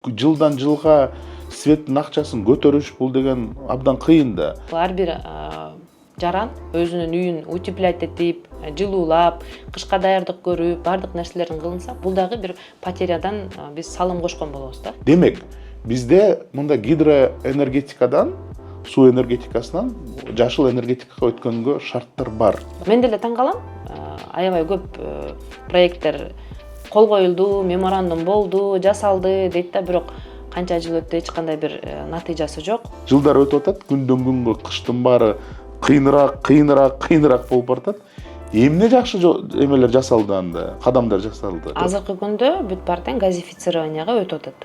Жылдан жылга светтин акчасын көтөрүш бул деген абдан кыйын да. Ар бир жаран өзүнүн үйүн утеплять этип, жылуулап, кышка даярдык көрүп, бардык нерселерин кылынса, бул дагы бир потерядан биз салым кошкон болобуз да. Демек, бизде мында гидроэнергетикадан, суу энергетикасынан жашыл энергетикага өткөнгө шарттар бар. Мен деле таң калам, аябай көп проекттер кол коюлду, меморандум болду, жасалды дейт да, бирок канча жыл өттү, эч кандай бир натыйжасы жок. Жылдар өтүп атат, күндөн күнгө кыштын баары кыйыныраак болуп баратат. Эмне жакшы эмелер жасалды анда, кадамдар жасалды? Азыркы күндө бүт бар тең газифицированияга өтүп атат.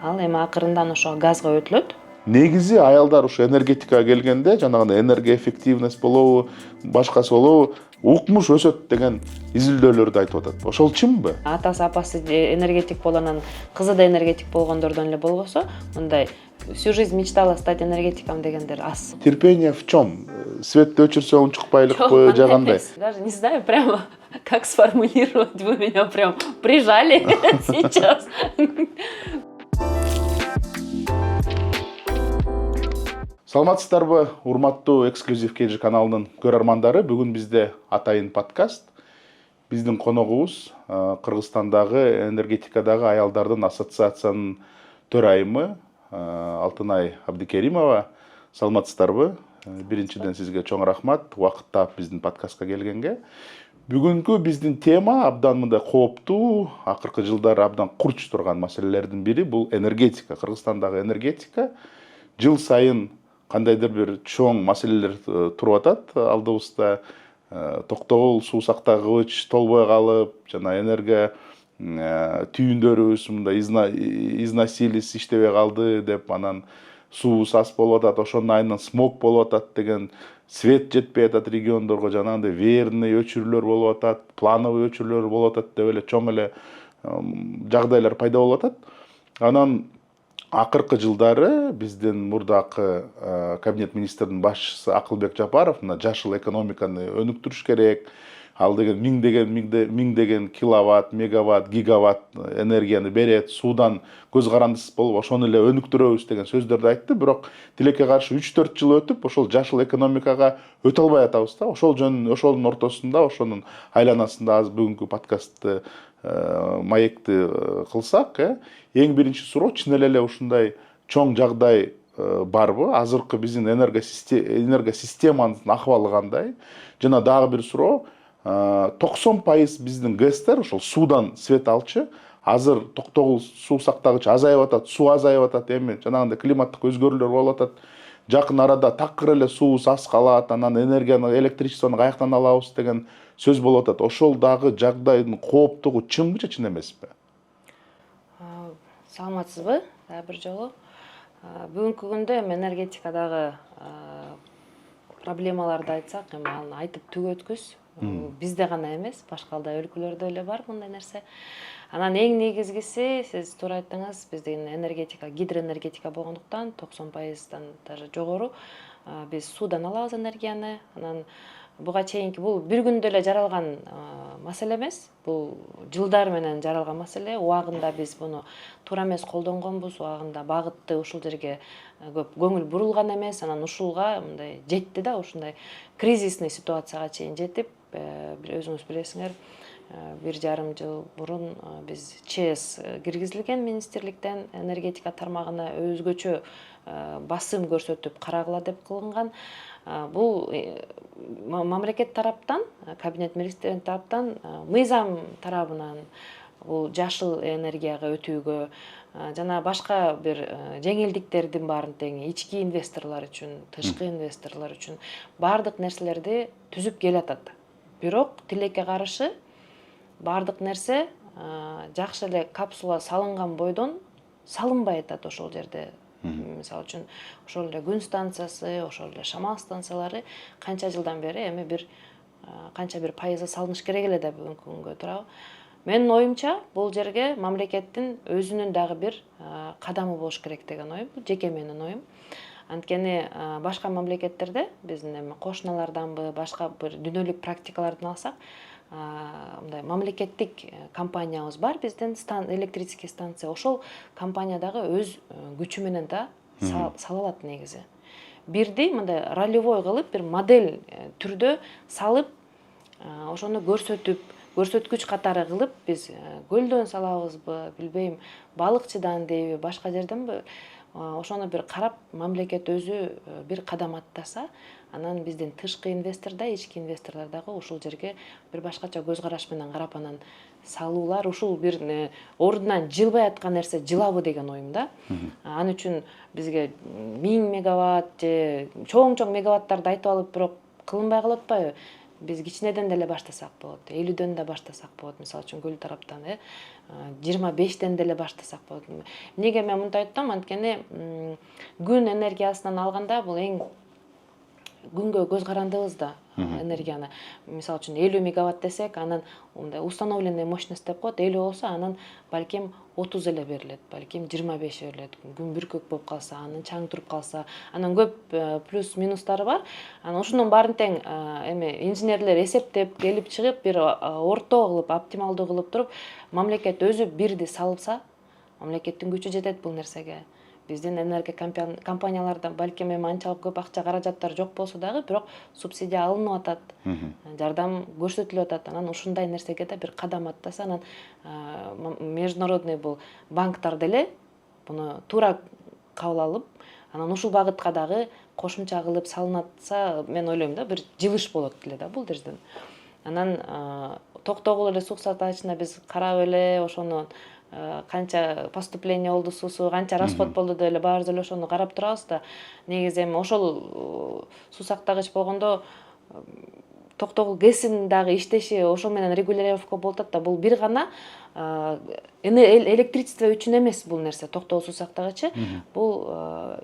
Ал эми акырындан ошо газга өтүлөт. Негизи аялдар ушу энергетикага келгенде, жанагындай энергоэффективность болобу, башкасы болобу, укмуш өсөт деген изилдөөлөрдү айтып атат. Ошол чынбы? Атасы апасы энергетик болгонун, кызы да энергетик болгондордон эле болбосо, мындай всю жизнь мечтала стать энергетиком дегендер аз. Терпение в чем? Светти өчүрсөң чыкпайлыкпы, же кандай? Даже не знаю прямо, как сформулировать, вы меня прям прижали сейчас. Саламатсыздарбы, урматтуу эксклюзив KG каналынын көрөрмандары. Бүгүн бизде Атайын подкаст. Биздин коногубуз Кыргызстандагы энергетикадагы аялдардын ассоциациянын төрайымы Алтынай Абдикеримова. Саламатсыздарбы? Биринчиден сизге чоң рахмат, убакыт таап биздин подкастка келгенге. Бүгүнкү биздин тема абдан мындай кооптуу, акыркы жылдары абдан курч турган маселелердин бири бул энергетика. Кыргызстандагы энергетика жыл сайын кандайдыр бир чоң маселелер туруп атат алдыбызда. Токтогул суу сактагыч толбой калып, жана энерго түйүндөрүбүз мындай износились иштебей калды деп, анан суубуз аз болуп атат, ошонун айынан смог болуп атат деген, свет жетпей атат региондорго, жанагындай веерный өчүрүүлөр болуп атат, плановый өчүрүүлөр болуп атат деп эле чоң эле жагдайлар пайда болуп атат. Анан акыркы жылдары биздин мурдакы кабинет министрдин башчысы Акылбек Жапаров мына жашыл экономиканы өнүктүрүш керек, ал деген миңдеген киловатт, мегаватт, гигаватт энергияны берет, суудан көз карандысыз болуп ошону эле өнүктүрөбүз деген сөздөрдү айтты. Бирок тилекке каршы 3-4 жыл өтүп, ошол жашыл экономикага өтө албай атабыз да. Ошонун ортосунда, ошонун айланасында аз бүгүнкү подкастты маекти кылсак, эң биринчи суроо, чын эле ушундай чоң жагдай барбы? Азыркы биздин энергосистеманын акыбалы кандай? Жана дагы бир суроо, 90% биздин ГЭСтер ошол суудан свет алчу. Азыр токтогул суу сактагыч азайып атат, суу азайып атат, эми жанагындай климаттык өзгөрүүлөр болуп атат. Жакын арада такыр эле суубуз аз калат, анан энергияны, электричествону каяктан алабыз деген сөз болуп атат. Ошол дагы жагдайдын кооптугу чынбы же чын эмеспи? Саламатсызбы? Дагы бир жолу. Бүгүнкү күндө эми энергетикадагы проблемаларды айтсак, эми аны айтып түгөткүс. Бизде гана эмес, башка да өлкөлөрдө эле бар мындай нерсе. Анан эң негизгиси, сиз туура айттыңыз, биздин энергетика, гидроэнергетика болгондуктан 90%дан даже жогору биз суудан алабыз энергияны. Анан буга чейинки бул бир күндө эле жаралган маселе эмес. Бул жылдар менен жаралган маселе. Убагында биз буну туура эмес колдонгонбуз, убагында багытты ушул жерге көп көңүл бурулган эмес. Анан ушулга мындай жетти да, ушундай кризисный ситуацияга чейин жетип, өзүңүз билесиңер, 1,5 жыл мурун биз ЧС киргизилген министрликтен энергетика тармагына өзгөчө басым көрсөтүп карагыла деп кылынган. Бул мамлекет тараптан, кабинет министринин тараптан, мыйзам тарабынан бул жашыл энергияга өтүүгө жана башка бир жеңилдиктердин баарын тең ички инвесторлор үчүн, тышкы инвесторлор үчүн бардык нерселерди түзүп келатат. Бирок тилекке каршы бардык нерсе жакшы эле капсула салынган бойдон салынбай атат ошол жерде. Мисалы үчүн ошол эле күн станциясы, ошол эле шамал станциялары канча жылдан бери эми канча бир пайызы салыныш керек эле да бүгүнкү күнгө туурабы. Менин оюмча бул жерге мамлекеттин өзүнүн дагы бир кадамы болуш керек деген оюм, бул жеке менин оюм. Анткени башка мамлекеттерде, биздин эми кошуналарданбы, башка бир дүйнөлүк практикалардан алсак, мындай мамлекеттик компаниябыз бар биздин, электрический станция. Ошол компаниядагы өз күчү менен да сала алат негизи. Бирди мындай ролевой кылып, бир модель түрдө салып, ошону көрсөткүч катары кылып биз көлдөн салабызбы, билбейм, балыкчыдан дейби, башка жерденби, ошону бир карап, мамлекет өзү бир кадам аттаса, анан биздин тышкы инвестор да, ички инвесторлор дагы ушул жерге бир башкача көз караш менен карап, анан салуулар ушул бир ордунан жылбай аткан нерсе жылабы деген оюм да. Ал үчүн бизге 1000 мегаватт же чоң мегаваттарды айтып алып бирок кылынбай калып атпайбы? Биз кичинеден деле баштасак болот, 50дөн да баштасак болот, мисалы үчүн көл тараптан, 25ден деле баштасак болот. Эмнеге мен мындай айтам? Анткени күн энергиясынан алганда бул эң күнгө көз карандыбыз да энергияны. Мисалы үчүн 50 мегаватт десек, анан мындай установленный мощность деп коет, 50 болсо, анан балким 30 эле берилет, балким 25 берилет. Күн бүркөк болуп калса, анан чаң туруп калса, анан көп плюс минустары бар. Анан ушунун баарын тең инженерлер эсептеп келип чыгып, бир орто кылып, оптималдуу кылып туруп, мамлекет өзү бирди салса, мамлекеттин күчү жетет бул нерсеге. Биздин энергия компанияларда балким анчалык көп акча каражаттар жок болсо дагы, бирок субсидия алынып атат, жардам көрсөтүлүп атат. Анан ушундай нерсеге да бир кадам аттаса, анан международный бул банктар деле буну туура кабыл алып, анан ушул багытка дагы кошумча кылып салынатса, мен ойлойм да, бир жылыш болот эле да бул жерден. Анан токтогул эле суу составачына биз карап эле ошону канча поступление болду суусу, канча расход болду деп эле баарыбыз эле ошону карап турабыз да. Негизи эми ошол суу сактагыч болгондо токтогул ГЭСин дагы иштеши ошол менен регулировка болуп атат да. Бул бир гана электричество үчүн эмес бул нерсе, токтогул суу сактагычы. Бул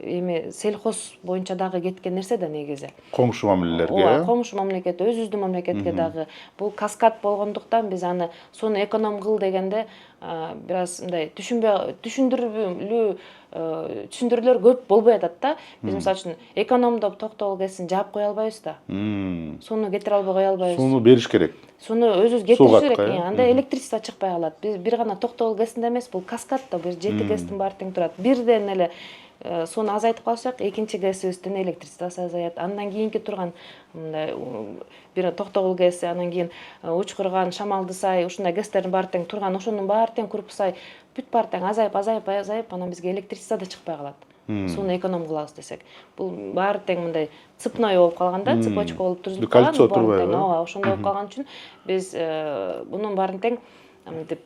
эми сельхоз боюнча дагы кеткен нерсе да негизи. Коңшу мамилелерге. Ооба, коңшу мамлекет, өзүбүздүн мамлекетке дагы. Бул каскад болгондуктан биз аны сууну эконом кыл дегенде бир аз мындай түшүндүрүүлөр көп болбой атат да. Биз мисалы үчүн экономдоп токтогул ГЭСин жаап кое албайбыз да. Сууну кетире албай кое албайбыз. Сууну бериш керек. Сууну өзүбүз кетириш керек. Анда электричество чыкпай калат. Биз бир гана токтогул ГЭСинде эмес, бул каскад да, бир 7 ГЭСтин баары тең турат. Бирден эле сууну азайтып калсак, экинчи ГЭСибиздин электричествосы азаят. Андан кийинки турган мындай бир токтогул ГЭСи, анан кийин Учкурган, Шамалдысай, ушундай ГЭСтердин баары тең турган, ошонун баары тең Курпусай, бүт баары тең азайып, анан бизге электричество да чыкпай калат. Сууну эконом кылабыз десек. Бул баары тең мындай цепной болуп калганда, цепочка болуп түзүлүп калган. Кольцо турбайбы? Ооба, ошондой болуп калган үчүн биз бунун баарын тең мынтип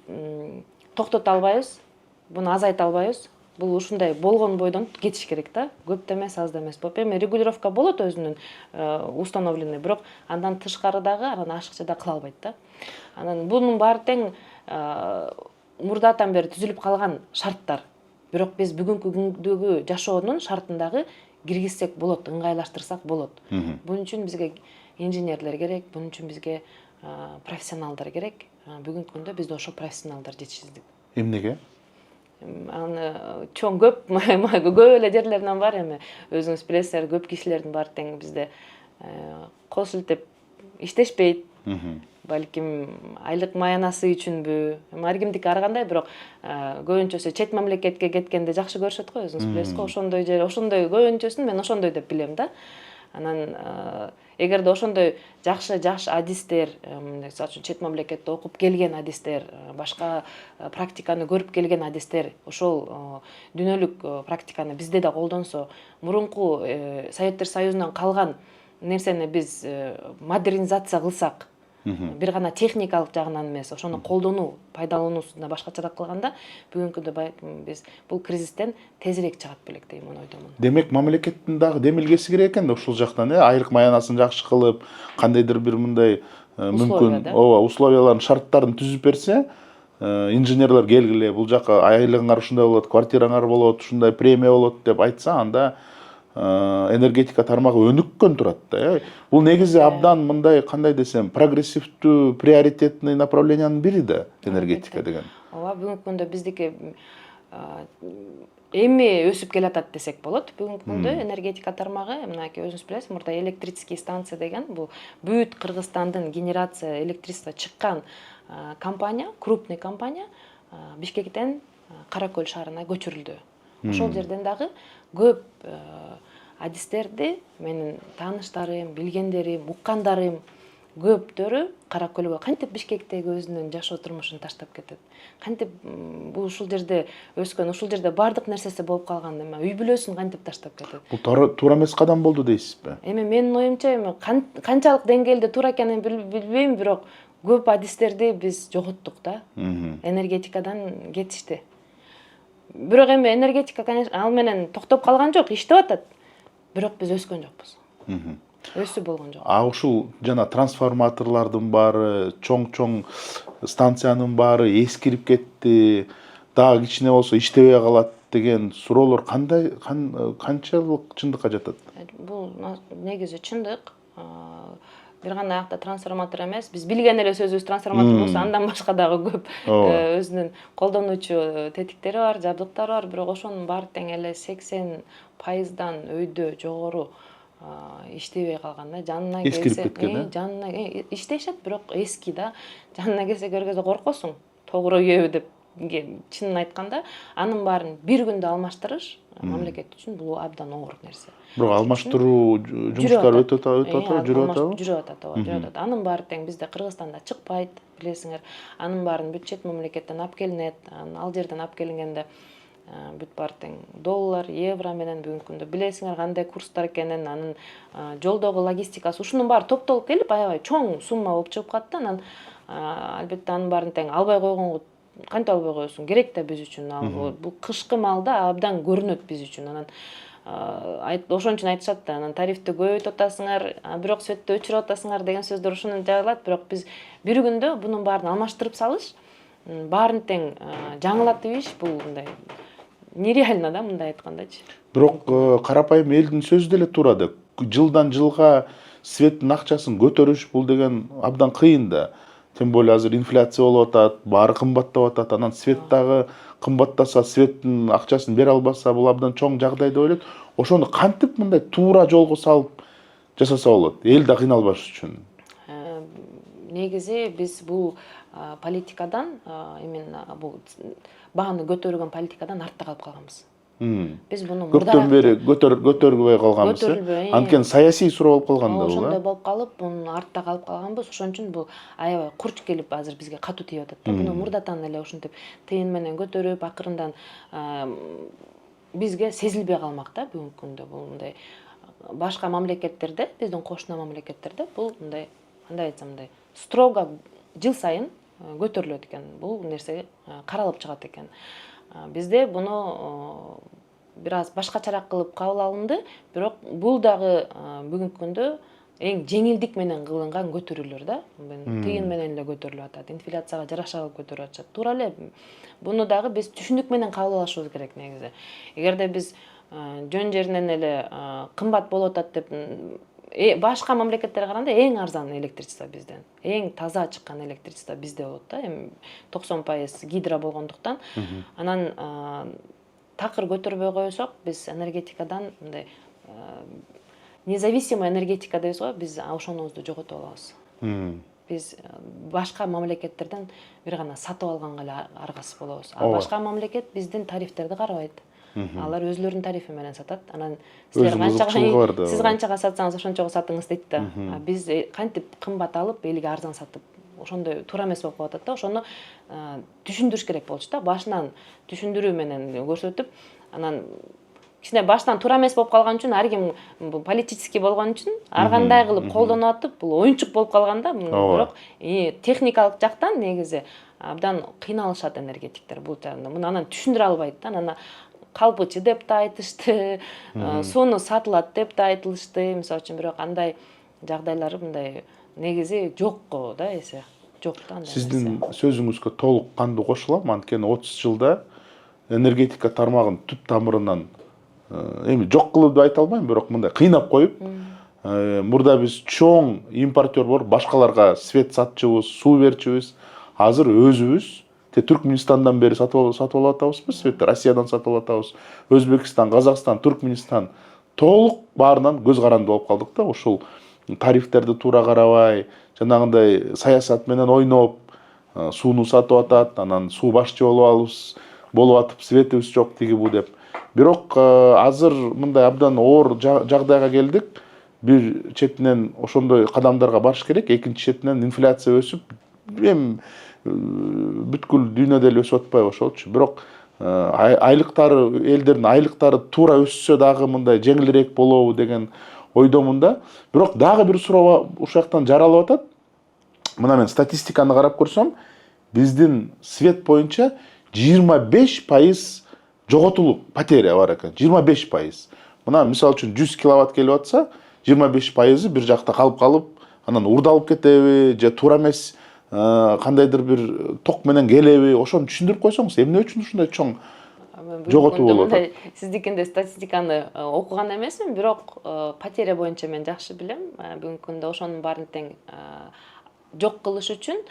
токтото албайбыз, буну азайта албайбыз. Бул ушундай болгон бойдон кетиш керек да. Көп да эмес, аз да эмес болуп. Эми регулировка болот өзүнүн установленный, бирок андан тышкары дагы, анан ашыкча да кыла албайт да. Анан бунун баары тең мурдатан бери түзүлүп калган шарттар. Бирок биз бүгүнкү күндөгү жашоонун шартын дагы киргизсек болот, ыңгайлаштырсак болот. Бунун үчүн бизге инженерлер керек, бунун үчүн бизге профессионалдар керек. Бүгүнкү күндө бизде ошол профессионалдар жетишсиздик. Эмнеге? Аны чоң көп эле жерлеринен бар, эми өзүңүз билесиздер, көп кишилердин баары тең бизде кол шилтеп иштешпейт. Балким айлык маянасы үчүнбү, ар кимдики ар кандай, бирок көбүнчөсү чет мамлекетке кеткенде жакшы көрүшөт го, өзүңүз билесиз го, ошондой жер, ошондой көбүнчөсүн мен ошондой деп билем да. Анан эгерде ошондой жакшы жаш адистер, мисалы үчүн чет мамлекетте окуп келген адистер, башка практиканы көрүп келген адистер, ошол дүйнөлүк практиканы бизде да колдонсо, мурунку Советтер Союзунан калган нерсени биз модернизация кылсак, бир гана техникалык жагынан эмес, ошону колдонуу, пайдалануусуна башкачараак кылганда, бүгүнкү күндө биз бул кризистен тезирээк чыгат белек дейм ойдомун. Демек мамлекеттин дагы демилгеси керек экен да ушул жактан, айлык маянасын жакшы кылып, кандайдыр бир мындай мүмкүн, ооба, условияларын, шарттарын түзүп берсе, инженерлер келгиле, бул жака айлыгыңар ушундай болот, квартираңар болот, ушундай премия болот деп айтса, анда энергетика тармагы өнүккөн турат да. Бул негизи абдан мындай, кандай десем, прогрессивдүү, приоритетный направлениянын бири да энергетика деген. Ооба, бүгүнкү күндө биздики эми өсүп келатат десек болот. Бүгүнкү күндө энергетика тармагы, мынакей өзүңүз билесиз, мурда электрический станция деген бул бүт Кыргызстандын генерация электричество чыккан компания, крупный компания Бишкектен Каракөл шаарына көчүрүлдү. Ошол жерден дагы көп адистерди менин тааныштарым, билгендерим, уккандарым көптөрү Каракөлгө кантип Бишкектеги өзүнүн жашоо турмушун таштап кетет. Кантип бул ушул жерде өскөн, ушул жерде бардык нерсеси болуп калган, эми үй бүлөсүн кантип таштап кетет. Бул туура эмес кадам болду дейсизби? Эми менин оюмча, эми канчалык деңгээлде туура экенин билбейм, бирок көп адистерди биз жоготтук да. Энергетикадан кетишти. Бирок эми энергетика, конечно, ал менен токтоп калган жок, иштеп атат. Бирок биз өскөн жокпуз. Өсүү болгон жок. Ушул жана трансформаторлордун баары, чоң станциянын баары эскирип кетти, дагы кичине болсо иштебей калат деген суроолор канчалык чындыкка жатат? Бул негизи чындык. Бир гана акта трансформатор эмес, биз билген эле сөзүбүз трансформатор болсо, андан башка дагы көп өзүнүн колдонуучу тетиктери бар, жабдыктары бар, бирок ошонун баары тең эле 80%дан өйдө жогору иштебей калган да. Жанына келсе, эскирип кеткен, жанына иштешет, бирок эски да. Жанына келсе көргөзө коркосуң, тогура үйөбү деп. Чынын айтканда, анын баарын бир күндө алмаштырыш мамлекет үчүн бул абдан оор нерсе. Бирок алмаштыруу жумуштары өтүп атабы, жүрүп атабы? Жүрүп атат. Анын баары тең бизде Кыргызстанда чыкпайт, билесиңер. Анын баарын бүт чет мамлекеттен алып келинет. Ал жерден алып келингенде бүт баары тең доллар, евро менен бүгүнкү күндө билесиңер кандай курстар экенин, анын жолдогу логистикасы, ушунун баары топтолуп келип, аябай чоң сумма болуп чыгып калат да. Анан албетте анын баарын тең албай койгонго кантип албай коесуң, керек да биз үчүн. Бул кышкы маалда абдан көрүнөт биз үчүн. Анан ошон үчүн айтышат да, анан тарифти көбөйтүп атасыңар, бирок светти өчүрүп атасыңар деген сөздөр ушуну жайылат. Бирок биз бир күндө бунун баарын алмаштырып салыш, баарын тең жаңылатып иш, бул мындай нереально да, мындай айткандачы. Бирок карапайым элдин сөзү деле туура да. Жылдан жылга светтин акчасын көтөрүш бул деген абдан кыйын да. Тем более азыр инфляция болуп атат, баары кымбаттап атат. Анан свет дагы кымбаттаса, светтин акчасын бере албаса, бул абдан чоң жагдай деп ойлойт. Ошону кантип мындай туура жолго салып жасаса болот? Эл да кыйналбаш үчүн. Негизи биз бул политикадан, именно бул бааны көтөргөн политикадан артта калып калганбыз. Биз буну көптөн бери көтөрбөй калганбыз. Анткени саясий суроо болуп калган да бул. Ошондой болуп калып, мунун артта калып калганбыз. Ошон үчүн бул аябай курч келип азыр бизге катуу тиеп атат да. Буну мурдатан эле ушинтип тыйын менен көтөрүп, акырындан бизге сезилбей калмак да бүгүнкү күндө. Бул мындай башка мамлекеттерде, биздин кошуна мамлекеттерде бул мындай, кандай айтсам, мындай строго жыл сайын көтөрүлөт экен. Бул нерсе каралып чыгат экен. Бизде буну бир аз башкачараак кылып кабыл алынды, бирок бул дагы бүгүнкү күндө эң жеңилдик менен кылынган көтөрүүлөр да. Тыйын менен эле көтөрүлүп атат, инфляцияга жараша кылып көтөрүп атышат. Туура эле буну дагы биз түшүндүк менен кабыл алышыбыз керек негизи. Эгерде биз жөн жеринен эле кымбат болуп атат деп башка мамлекеттерге караганда эң арзан электричество бизден. Эң таза чыккан электричество бизде болот да. Эми 90% гидро болгондуктан. Анан такыр көтөрбөй койсок, биз энергетикадан мындай независимый энергетика дейбиз го, биз ошонубузду жоготуп алабыз. Биз башка мамлекеттерден бир гана сатып алганга эле аргасыз болобуз. А башка мамлекет биздин тарифтерди карабайт. Алар өзлөрүнүн тарифи менен сатат. Анан сиз канчага сатсаңыз ошончого сатыңыз дейт да. Биз кантип кымбат алып, элге арзан сатып, ошондой туура эмес болуп калып атат да. Ошону түшүндүрүш керек болчу да. Башынан түшүндүрүү менен көрсөтүп, анан кичине баштан туура эмес болуп калган үчүн, ар ким политический болгон үчүн ар кандай кылып колдонуп атып, бул оюнчук болуп калган да. Бирок техникалык жактан негизи абдан кыйналышат энергетиктер бул жагында. Муну анан түшүндүрө албайт да. Анан калпычы деп да айтышты, сууну сатылат деп да айтылышты. Мисалы үчүн, бирок андай жагдайлар мындай негизи жок го да, эсе. Жок да андай. Сиздин сөзүңүзгө толук кандуу кошулам, анткени 30 жылда энергетика тармагын түп тамырынан эми жок кылып деп айта албайм, бирок мындай кыйнап коюп, мурда биз чоң импортер болуп, башкаларга свет сатчыбыз, суу берчүбүз. Азыр өзүбүз Түркменистандан бери сатып алып атабызбы светти, Россиядан сатып алып атабыз. Өзбекстан, Казакстан, Түркменистан толук баарынан көз каранды болуп калдык да. Ошол тарифтерди туура карабай, жанагындай саясат менен ойноп, сууну сатып атат, анан суу башчы болуп атып, светибиз жок тиги бу деп. Бирок азыр мындай абдан оор жагдайга келдик. Бир четинен ошондой кадамдарга барыш керек, экинчи четинен инфляция өсүп, эми бүткүл дүйнөдө эле өсүп атпайбы ошолчу. Бирок айлыктары, элдердин айлыктары туура өссө дагы мындай жеңилирээк болобу деген ойдомун да. Бирок дагы бир суроо ушул жактан жаралып атат. Мына мен статистиканы карап көрсөм, биздин свет боюнча 25% жоготулуп, потеря бар экен. 25%. Мына мисалы үчүн 100 киловатт келип атса, 25% бир жакта калып, анан урдалып кетеби, же туура эмес кандайдыр бир ток менен келеби, ошону түшүндүрүп койсоңуз, эмне үчүн ушундай чоң жоготуу болуп атат? Сиздикинде статистиканы окуган эмесмин, бирок потеря боюнча мен жакшы билем. Бүгүнкү күндө ошонун баарын тең жок кылыш үчүн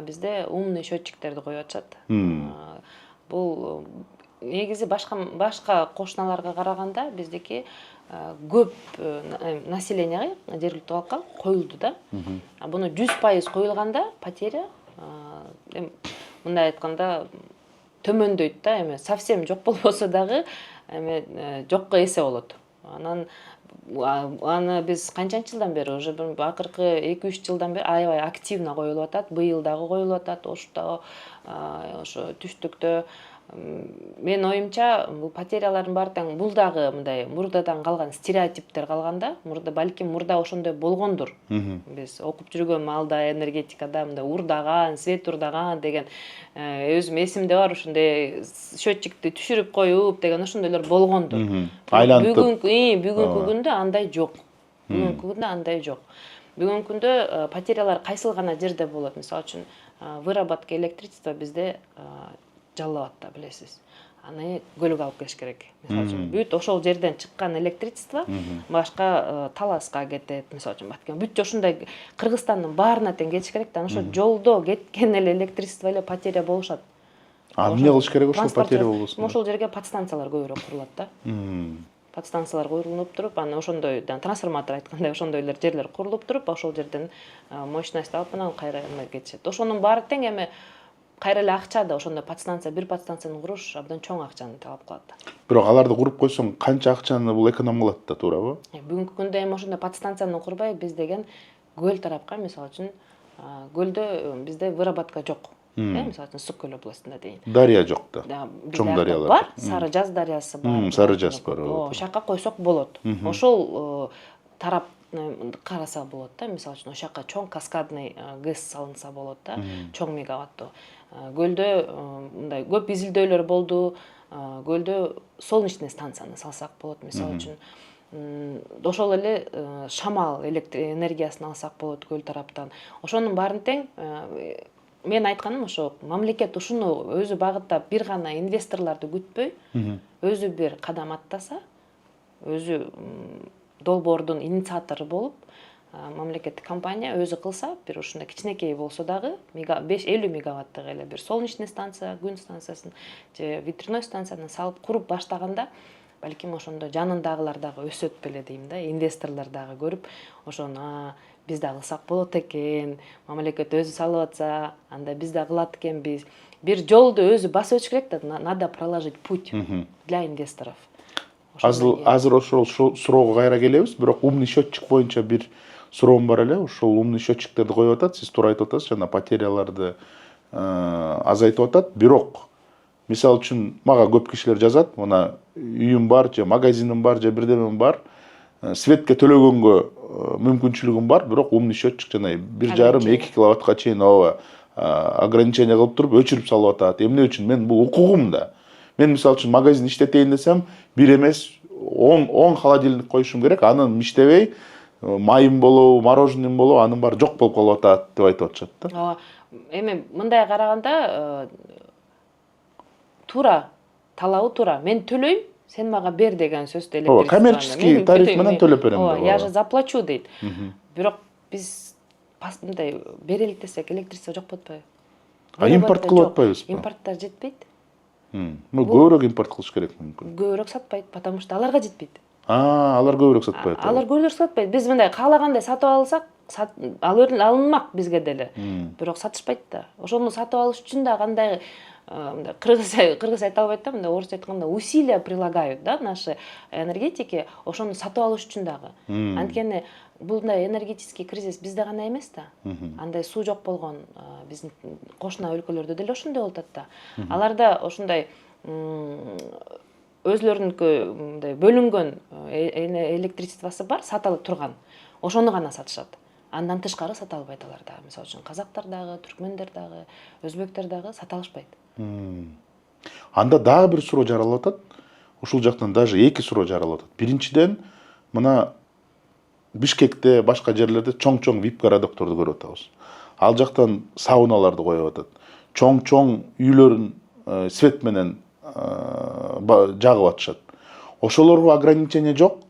бизде умный счетчиктерди коюп атышат. Бул негизи башка кошуналарга караганда биздики көп населенияга, жергиликтүү калкка коюлду да. Буну 100% коюлганда потеря мындай айтканда төмөндөйт да, эми совсем жок болбосо дагы эми жокко эсе болот. Анан аны биз канчанчы жылдан бери, уже акыркы 2-3 жылдан бери аябай активно коюлуп атат. Быйыл дагы коюлуп атат, ошо түштүктө. Мен оюмча бул потерялардын баары тең бул дагы мындай мурдадан калган стереотиптер калганда, балким мурда ошондой болгондур. Биз окуп жүргөн маалда энергетикада мындай урдаган, свет урдаган деген өзүм эсимде бар, ошондой счетчикти түшүрүп коюп деген ошондойлор болгондур. Бүгүнкү күндө андай жок. Бүгүнкү күндө потерялар кайсыл гана жерде болот. Мисалы үчүн выработка электричества бизде Жалал-Абадта, билесиз. Аны көлгө алып келиш керек. Мисалы үчүн бүт ошол жерден чыккан электричество башка Таласка кетет, мисалы үчүн Баткен. Бүт ушундай Кыргызстандын баарына тең кетиш керек да. Ошо жолдо кеткен эле электричество эле потеря болушат. Эмне кылыш керек ошол потеря болбосун? Ошол жерге подстанциялар көбүрөөк курулат да. Подстанциялар курулуп туруп, анан ошондой трансформатор айткандай ошондойлор жерлер курулуп туруп, ошол жерден мощность алып анан кайра кетишет. Ошонун баары тең эми кайра эле акча да, ошондой бир подстанцияны куруш абдан чоң акчаны талап кылат да. Бирок аларды куруп койсоң, канча акчаны бул эконом кылат да, туурабы? Бүгүнкү күндө эми ошондой подстанцияны курбай, биз деген көл тарапка, мисалы үчүн көлдө бизде выработка жок. Мисалы үчүн Суккөл областында дейин. Дарыя жок да. Чоң дарыялар бар. Сары Жаз дарыясы бар. Сары Жаз бар. Ошол жака койсок болот. Ошол тарап караса болот да. Мисалы үчүн ошол жака чоң каскадный ГЭС салынса болот да. Чоң мегаваттуу. Көлдө мындай көп изилдөөлөр болду. Көлдө солнечный станцияны салсак болот, мисалы үчүн. Ошол эле шамал энергиясын алсак болот көл тараптан. Ошонун баарын тең мен айтканым ошо, мамлекет ушуну өзү багыттап бир гана инвесторлорду күтпөй, өзү бир кадам аттаса, өзү долбоордун инициатору болуп, мамлекеттик компания өзү кылса, бир ушундай кичинекей болсо дагы 50 мегаваттык эле бир солнечный станция, күн станциясын же ветряной станцияны салып куруп баштаганда, балким ошондо жанындагылар дагы өсөт беле дейм да, инвесторлор дагы көрүп, ошону биз да кылсак болот экен, мамлекет өзү салып атса, анда биз да кылат экенбиз. Бир жолду өзү басып өтүш керек да, надо проложить путь для инвесторов. Азыр ошол суроого кайра келебиз, бирок умный счетчик боюнча бир суроом бар эле. Ошол умный счетчиктерди коюп атат, сиз туура айтып атасыз, жана потеряларды азайтып атат. Бирок мисалы үчүн мага көп кишилер жазат, мына үйүм бар, же магазиним бар, же бирдемем бар, светке төлөгөнгө мүмкүнчүлүгүм бар, бирок умный счетчик жана 1,5-2 киловаттка чейин ограничение кылып туруп өчүрүп салып атат. Эмне үчүн? Мен бул укугум да. Мен мисалы үчүн магазин иштетейин десем, бир эмес 10 холодильник коюшум керек, анын иштебей, майым болобу, мороженем болобу, анын баары жок болуп калып атат деп айтып атышат да. Эми мындай караганда туура, талабы туура. Мен төлөйм, сен мага бер деген сөздү электричество. Коммерческий тариф менен төлөп берем. Я же заплачу дейт. Бирок биз мындай берелик десек, электричество жок болуп атпайбы? импорт кылып атпайбызбы? Импорттар жетпейт. Көбүрөөк импорт кылыш керек мүмкүн. Көбүрөөк сатпайт, потому что аларга жетпейт. Алар көбүрөөк сатпайт. Алар көбүрөөк сатпайт. Биз мындай каалагандай сатып алсак, алынмак бизге деле. Бирок сатышпайт да. Ошону сатып алыш үчүн да кандай мындай кыргыз айта албайт да, мындай орусча айтканда усилия прилагают, да, наши энергетики ошону сатып алыш үчүн дагы. Анткени бул мындай энергетический кризис бизде гана эмес да. Андай суу жок болгон биздин кошуна өлкөлөрдө деле ошондой болуп атат да. Аларда ошондой өзлөрүнүкү мындай бөлүнгөн электричествосы бар, сатылып турган. Ошону гана сатышат. Андан тышкары сата албайт алар да. Мисалы үчүн казактар дагы, түркмендер дагы, өзбектер дагы сата алышпайт. Анда дагы бир суроо жаралып атат. Ушул жактан даже эки суроо жаралып атат. Биринчиден, мына Бишкекте, башка жерлерде чоң-чоң VIP городокторду көрүп атабыз. Ал жактан сауналарды коюп атат. Чоң-чоң үйлөрүн свет менен жагып атышат. Ошолорго ограничение жок.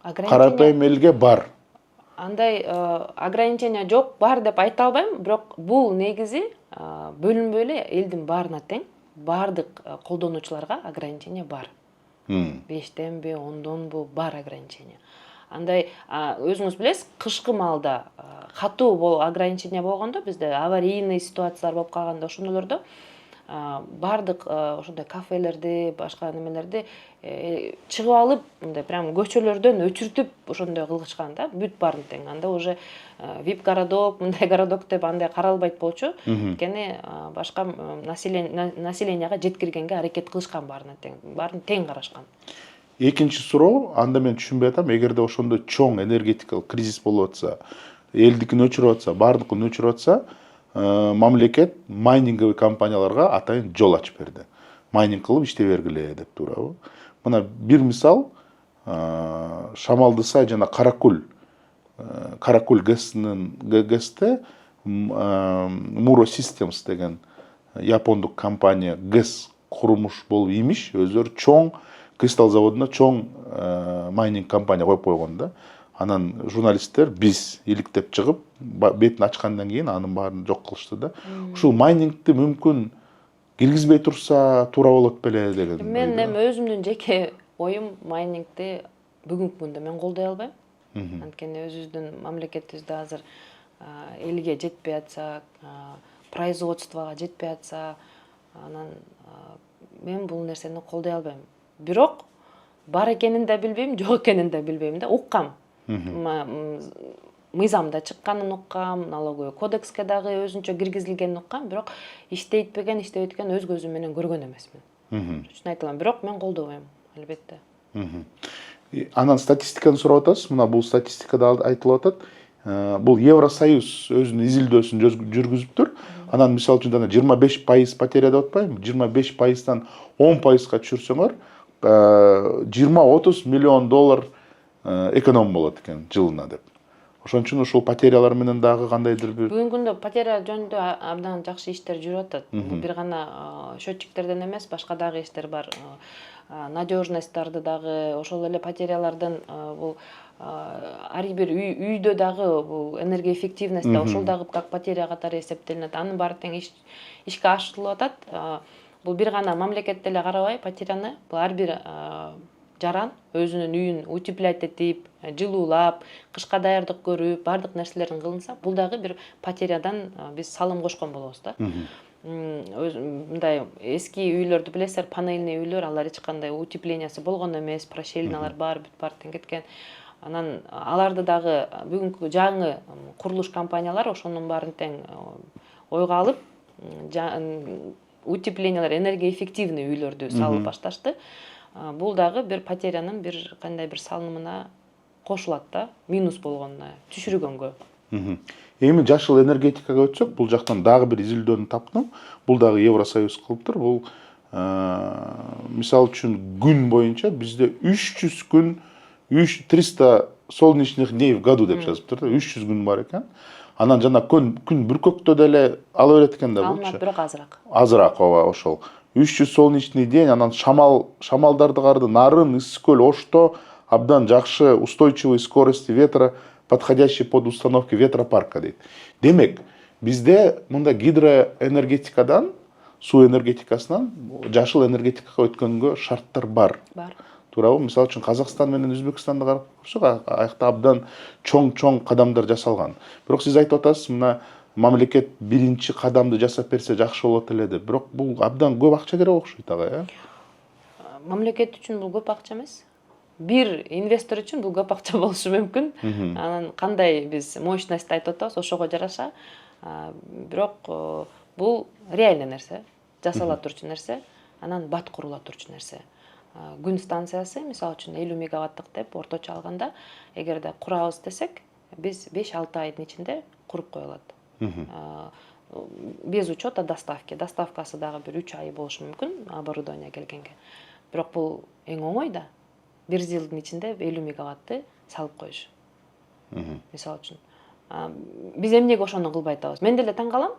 Карапайым элге бар. Андай ограничение жок, бар деп айта албайм, бирок бул негизи бөлүнбөй эле элдин баарына тең. Бардык колдонуучуларга ограничение бар. 5-тенби, 10-донбу бар ограничение. Андай өзүңүз билесиз, кышкы маалда катуу ограничение болгондо, бизде аварийный ситуациялар болуп калганда ошондолордо бардык ошондой кафелерди, башка немелерди чыгып алып, мындай прям көчөлөрдөн өчүртүп ошондой кылышкан да, бүт баарын тең. Анда уже VIP городок, мындай городок деп андай каралбайт болчу. Анткени башка населенияга жеткиргенге аракет кылышкан баарына тең. Баарын тең карашкан. Экинчи суроо, анда мен түшүнбөй атам, эгерде ошондой чоң энергетикалык кризис болуп атса, элдикин өчүрүп атса, бардыкын өчүрүп атса, мамлекет майнинговый компанияларга атайын жол ачып берди. Майнинг кылып иштей бергиле деп туурабы. Мына бир мисал, Шамалдысай жана Каракөл ГЭСте Muro Systems деген япондук компания ГЭС курмуш болуп имиш, өзлөрү чоң кристалл заводуна чоң майнинг компания коюп койгон да. Анан журналисттер биз иликтеп чыгып, бетин ачкандан кийин анын баарын жок кылышты да. Ушул майнингди мүмкүн киргизбей турса туура болот беле деген. Мен өзүмдүн жеке оюм, майнингди бүгүнкү күндө мен колдой албайм. Анткени өзүбүздүн мамлекетибизде азыр элге жетпей атса, производствого жетпей атса, анан мен бул нерсени колдой албайм. Бирок бар экенин да билбейм, жок экенин да билбейм да, уккам. Мыйзамда чыкканын уккам, налоговый кодекске дагы өзүнчө киргизилгенин уккам, бирок иштейт экен өз көзүм менен көргөн эмесмин. Чын айта алам, бирок мен колдобойм, албетте. Анан статистиканы сурап атасыз. Мына бул статистикада айтылып атат. Бул Евросоюз өзүнүн изилдөөсүн жүргүзүптүр. Анан мисалы үчүн 25% потеря деп атпайбы? 25%тан 10%га түшүрсөңөр, 20-30 миллион доллар эконом болот экен жылына деп. Ошон үчүн ушул потерялар менен дагы кандайдыр бир бүгүнкү күндө потеря жөнүндө абдан жакшы иштер жүрүп атат. Бир гана счетчиктерден эмес, башка дагы иштер бар. Надежностьтарды дагы, ошол эле потерялардын бул ар бир үйдө дагы бул энергоэффективность да ошол дагы как потеря катары эсептелинет. Анын баары тең ишке ашырылып атат. Бул бир гана мамлекет деле карабай потеряны, бул ар бир жаран өзүнүн үйүн утеплять этип, жылуулап, кышка даярдык көрүп, бардык нерселерин кылынса, бул дагы бир потерядан биз салым кошкон болобуз да. Мындай эски үйлөрдү билесиздер, панельный үйлөр, алар эч кандай утеплениясы болгон эмес, прошельналар бар, бүт баары тең кеткен. Анан аларды дагы бүгүнкү жаңы курулуш компаниялар ошонун баарын тең ойго алып, утеплениялар, энергоэффективный үйлөрдү салып башташты. Бул дагы бир потерянын бир кандай бир салымына кошулат да, минус болгонуна, түшүргөнгө. Эми жашыл энергетикага өтсөк, бул жактан дагы бир изилдөөнү таптым. Бул дагы Евросоюз кылыптыр. Бул мисалы үчүн күн боюнча бизде 300 күн 300 солнечных дней в году деп жазыптыр да, 300 күн бар экен. Анан жана күн бүркөктө деле ала берет экен да булчу. Бирок азыраак. Азыраак, ооба, ошол. 300 солнечный день, анан шамалдарды карды, Нарын, Ысык-Көл, Ошто абдан жакшы устойчивый скорости ветра, подходящий под установки ветропарка дейт. Демек, Бизде мында гидроэнергетикадан, суу энергетикасынан жашыл энергетикага өткөнгө шарттар бар. Бар. Туурабы? Мисалы үчүн Казакстан менен Өзбекстанды карап көрсөк, аякта абдан чоң кадамдар жасалган. Бирок сиз айтып атасыз, мына мамлекет биринчи кадамды жасап берсе жакшы болот эле деп. Бирок бул абдан көп акча керек окшойт ага, э? Мамлекет үчүн бул көп акча эмес. Бир инвестор үчүн бул көп акча болушу мүмкүн. Анан кандай биз мощность айтып атабыз, ошого жараша. Бирок бул реальный нерсе, жасала турчу нерсе, анан бат курула турчу нерсе. Күн станциясы, мисалы үчүн 50 мегаваттык деп орточо алганда, эгерде курабыз десек, биз 5-6 айдын ичинде куруп коюлат. Без учета доставки. Доставкасы дагы бир 3 ай болушу мүмкүн оборудование келгенге. Бирок бул эң оңой да. 1 жылдын ичинде 50 мегаватты салып коюш. Мисалы үчүн. Биз эмнеге ошону кылбай атабыз? Мен деле таң калам.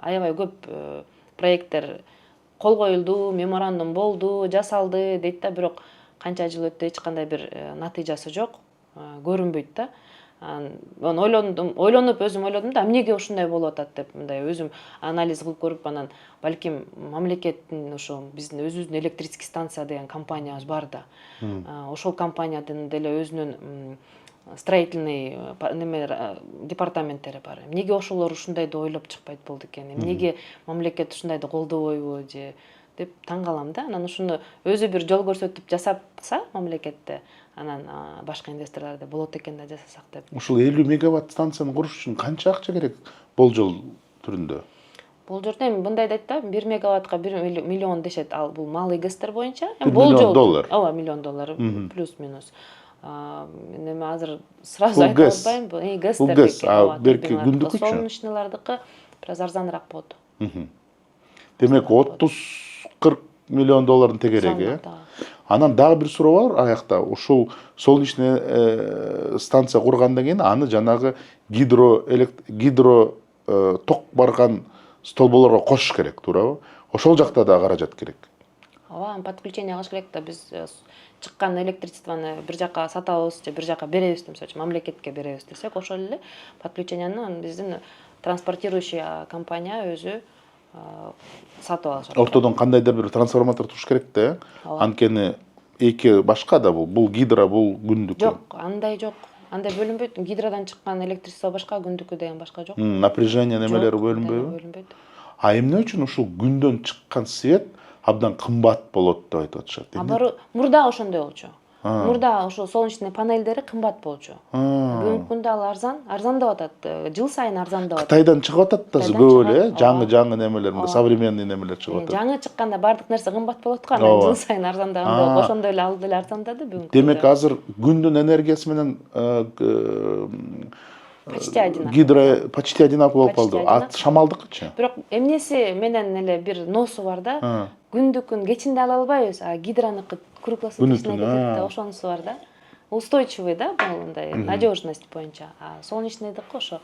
Аябай көп проекттер кол коюлду, меморандум болду, жасалды дейт да, бирок канча жыл өттү, эч кандай бир натыйжасы жок, көрүнбөйт да. Ойлонуп өзүм ойлодум да, эмнеге ушундай болуп атат деп, мындай өзүм анализ кылып көрүп, анан балким мамлекеттин ошо биздин өзүбүздүн электрический станция деген компаниябыз бар да. Ошол компаниянын деле өзүнүн строительный департаменттери бар. Эмнеге ошолор ушундайды ойлоп чыкпайт болду экен? Эмнеге мамлекет ушундайды колдобойбу же деп таң калам да. Анан ушуну өзү бир жол көрсөтүп жасапса мамлекетте, анан башка инвесторлорду болот экен да жасасак деп. Ушул 50 мегаватт станцияны куруш үчүн канча акча керек болжол түрүндө? Болжолдо эми мындай дейт да, 1 мегаваттка 1 миллион дешет. Ал бул малый ГЭСтер боюнча. $1 миллион доллар. Ооба, $1 миллион плюс-минус. Мен эми азыр сразу айта албайм. Бул ГЭСтердики. Берки күндүкүчү. Солнечныйлардыкы бираз арзаныраак болот. Демек 30-40 миллион доллардын тегереги. Анан дагы бир суроо бар аякта. Ушул солнечный станция кургандан кийин аны жанагы гидро ток барган столболорго кошуш керек, туурабы? Ошол жакта да каражат керек. Ооба, подключение кылыш керек да. Биз чыккан электричествону бир жака сатабыз же бир жака беребиз, мисалы үчүн мамлекетке беребиз десек, ошол эле подключениени биздин транспортирующий компания өзү сатып алышат. Ортодон кандайдыр бир трансформатор туруш керек да. Анткени эки башка да бул гидро, бул күндүкү. Жок, андай жок. Андай бөлүнбөйт. Гидродан чыккан электричество башка, күндүкү деген башка жок. Напряжение немелери бөлүнбөйбү? Бөлүнбөйт. Эмне үчүн ушул күндөн чыккан свет абдан кымбат болот деп айтып атышат? Мурда ошондой болчу. Мурда ошо солнечный панелдери кымбат болчу. Бүгүнкү күндө ал арзандап атат. Жыл сайын арзандап атат. Кытайдан чыгып атат да көп эле, жаңы немелер, современный немелер чыгып атат. Жаңы чыкканда бардык нерсе кымбат болот го, анан жыл сайын арзандаганда ошондой эле ал деле арзандады бүгүнкү. Демек азыр күндүн энергиясы менен почти одинаково болуп калды. Шамалдыкычы? Бирок эмнеси менен эле бир носу бар да. Күндүкүн кечинде ала албайбыз, а гидронуку круглосуточный кетет да, ошонусу бар да. Устойчивый да, бул мындай надежность боюнча. А солнечныйдыкы ошо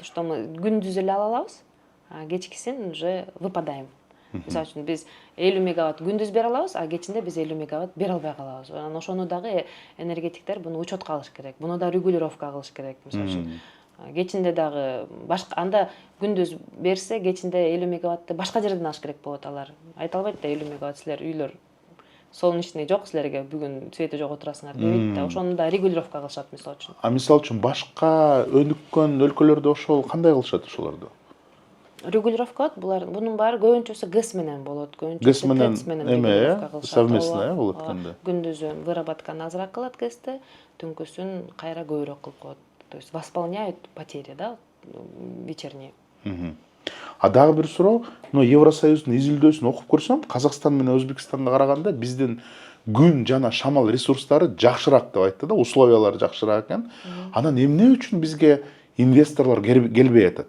что мы күндүз эле ала алабыз, а кечкисин уже выпадаем. Мисалы үчүн биз 50 мегаватт күндүз бере алабыз, а кечинде биз 50 мегаватт бере албай калабыз. Анан ошону дагы энергетиктер буну учетко алыш керек. Буну да регулировка кылыш керек, мисалы үчүн. Кечинде дагы башка анда күндүз берсе, кечинде 50 мегаватты башка жерден алыш керек болот алар. Айта албайт да 50 мегаватт силер үйлөр солнечный жок, силерге бүгүн свети жок отурасыңар дебейт да. Ошону да регулировка кылышат, мисалы үчүн. Мисалы үчүн башка өнүккөн өлкөлөрдө ошол кандай кылышат ошолорду? Регулировка бунун баары көбүнчөсү ГЭС менен болот. ГЭС менен совместно болуп атканда. Күндүзү выработканы азыраак кылат ГЭСте, түнкүсүн кайра көбүрөөк кылып коет. То есть восполняют потери, да, вечерние. А дагы бир суроо, Евросоюздун изилдөөсүн окуп көрсөм, Казакстан менен Өзбекстанга караганда биздин күн жана шамал ресурстары жакшыраак деп айтты да, условиялары жакшыраак экен. Анан эмне үчүн бизге инвесторлор келбей атат?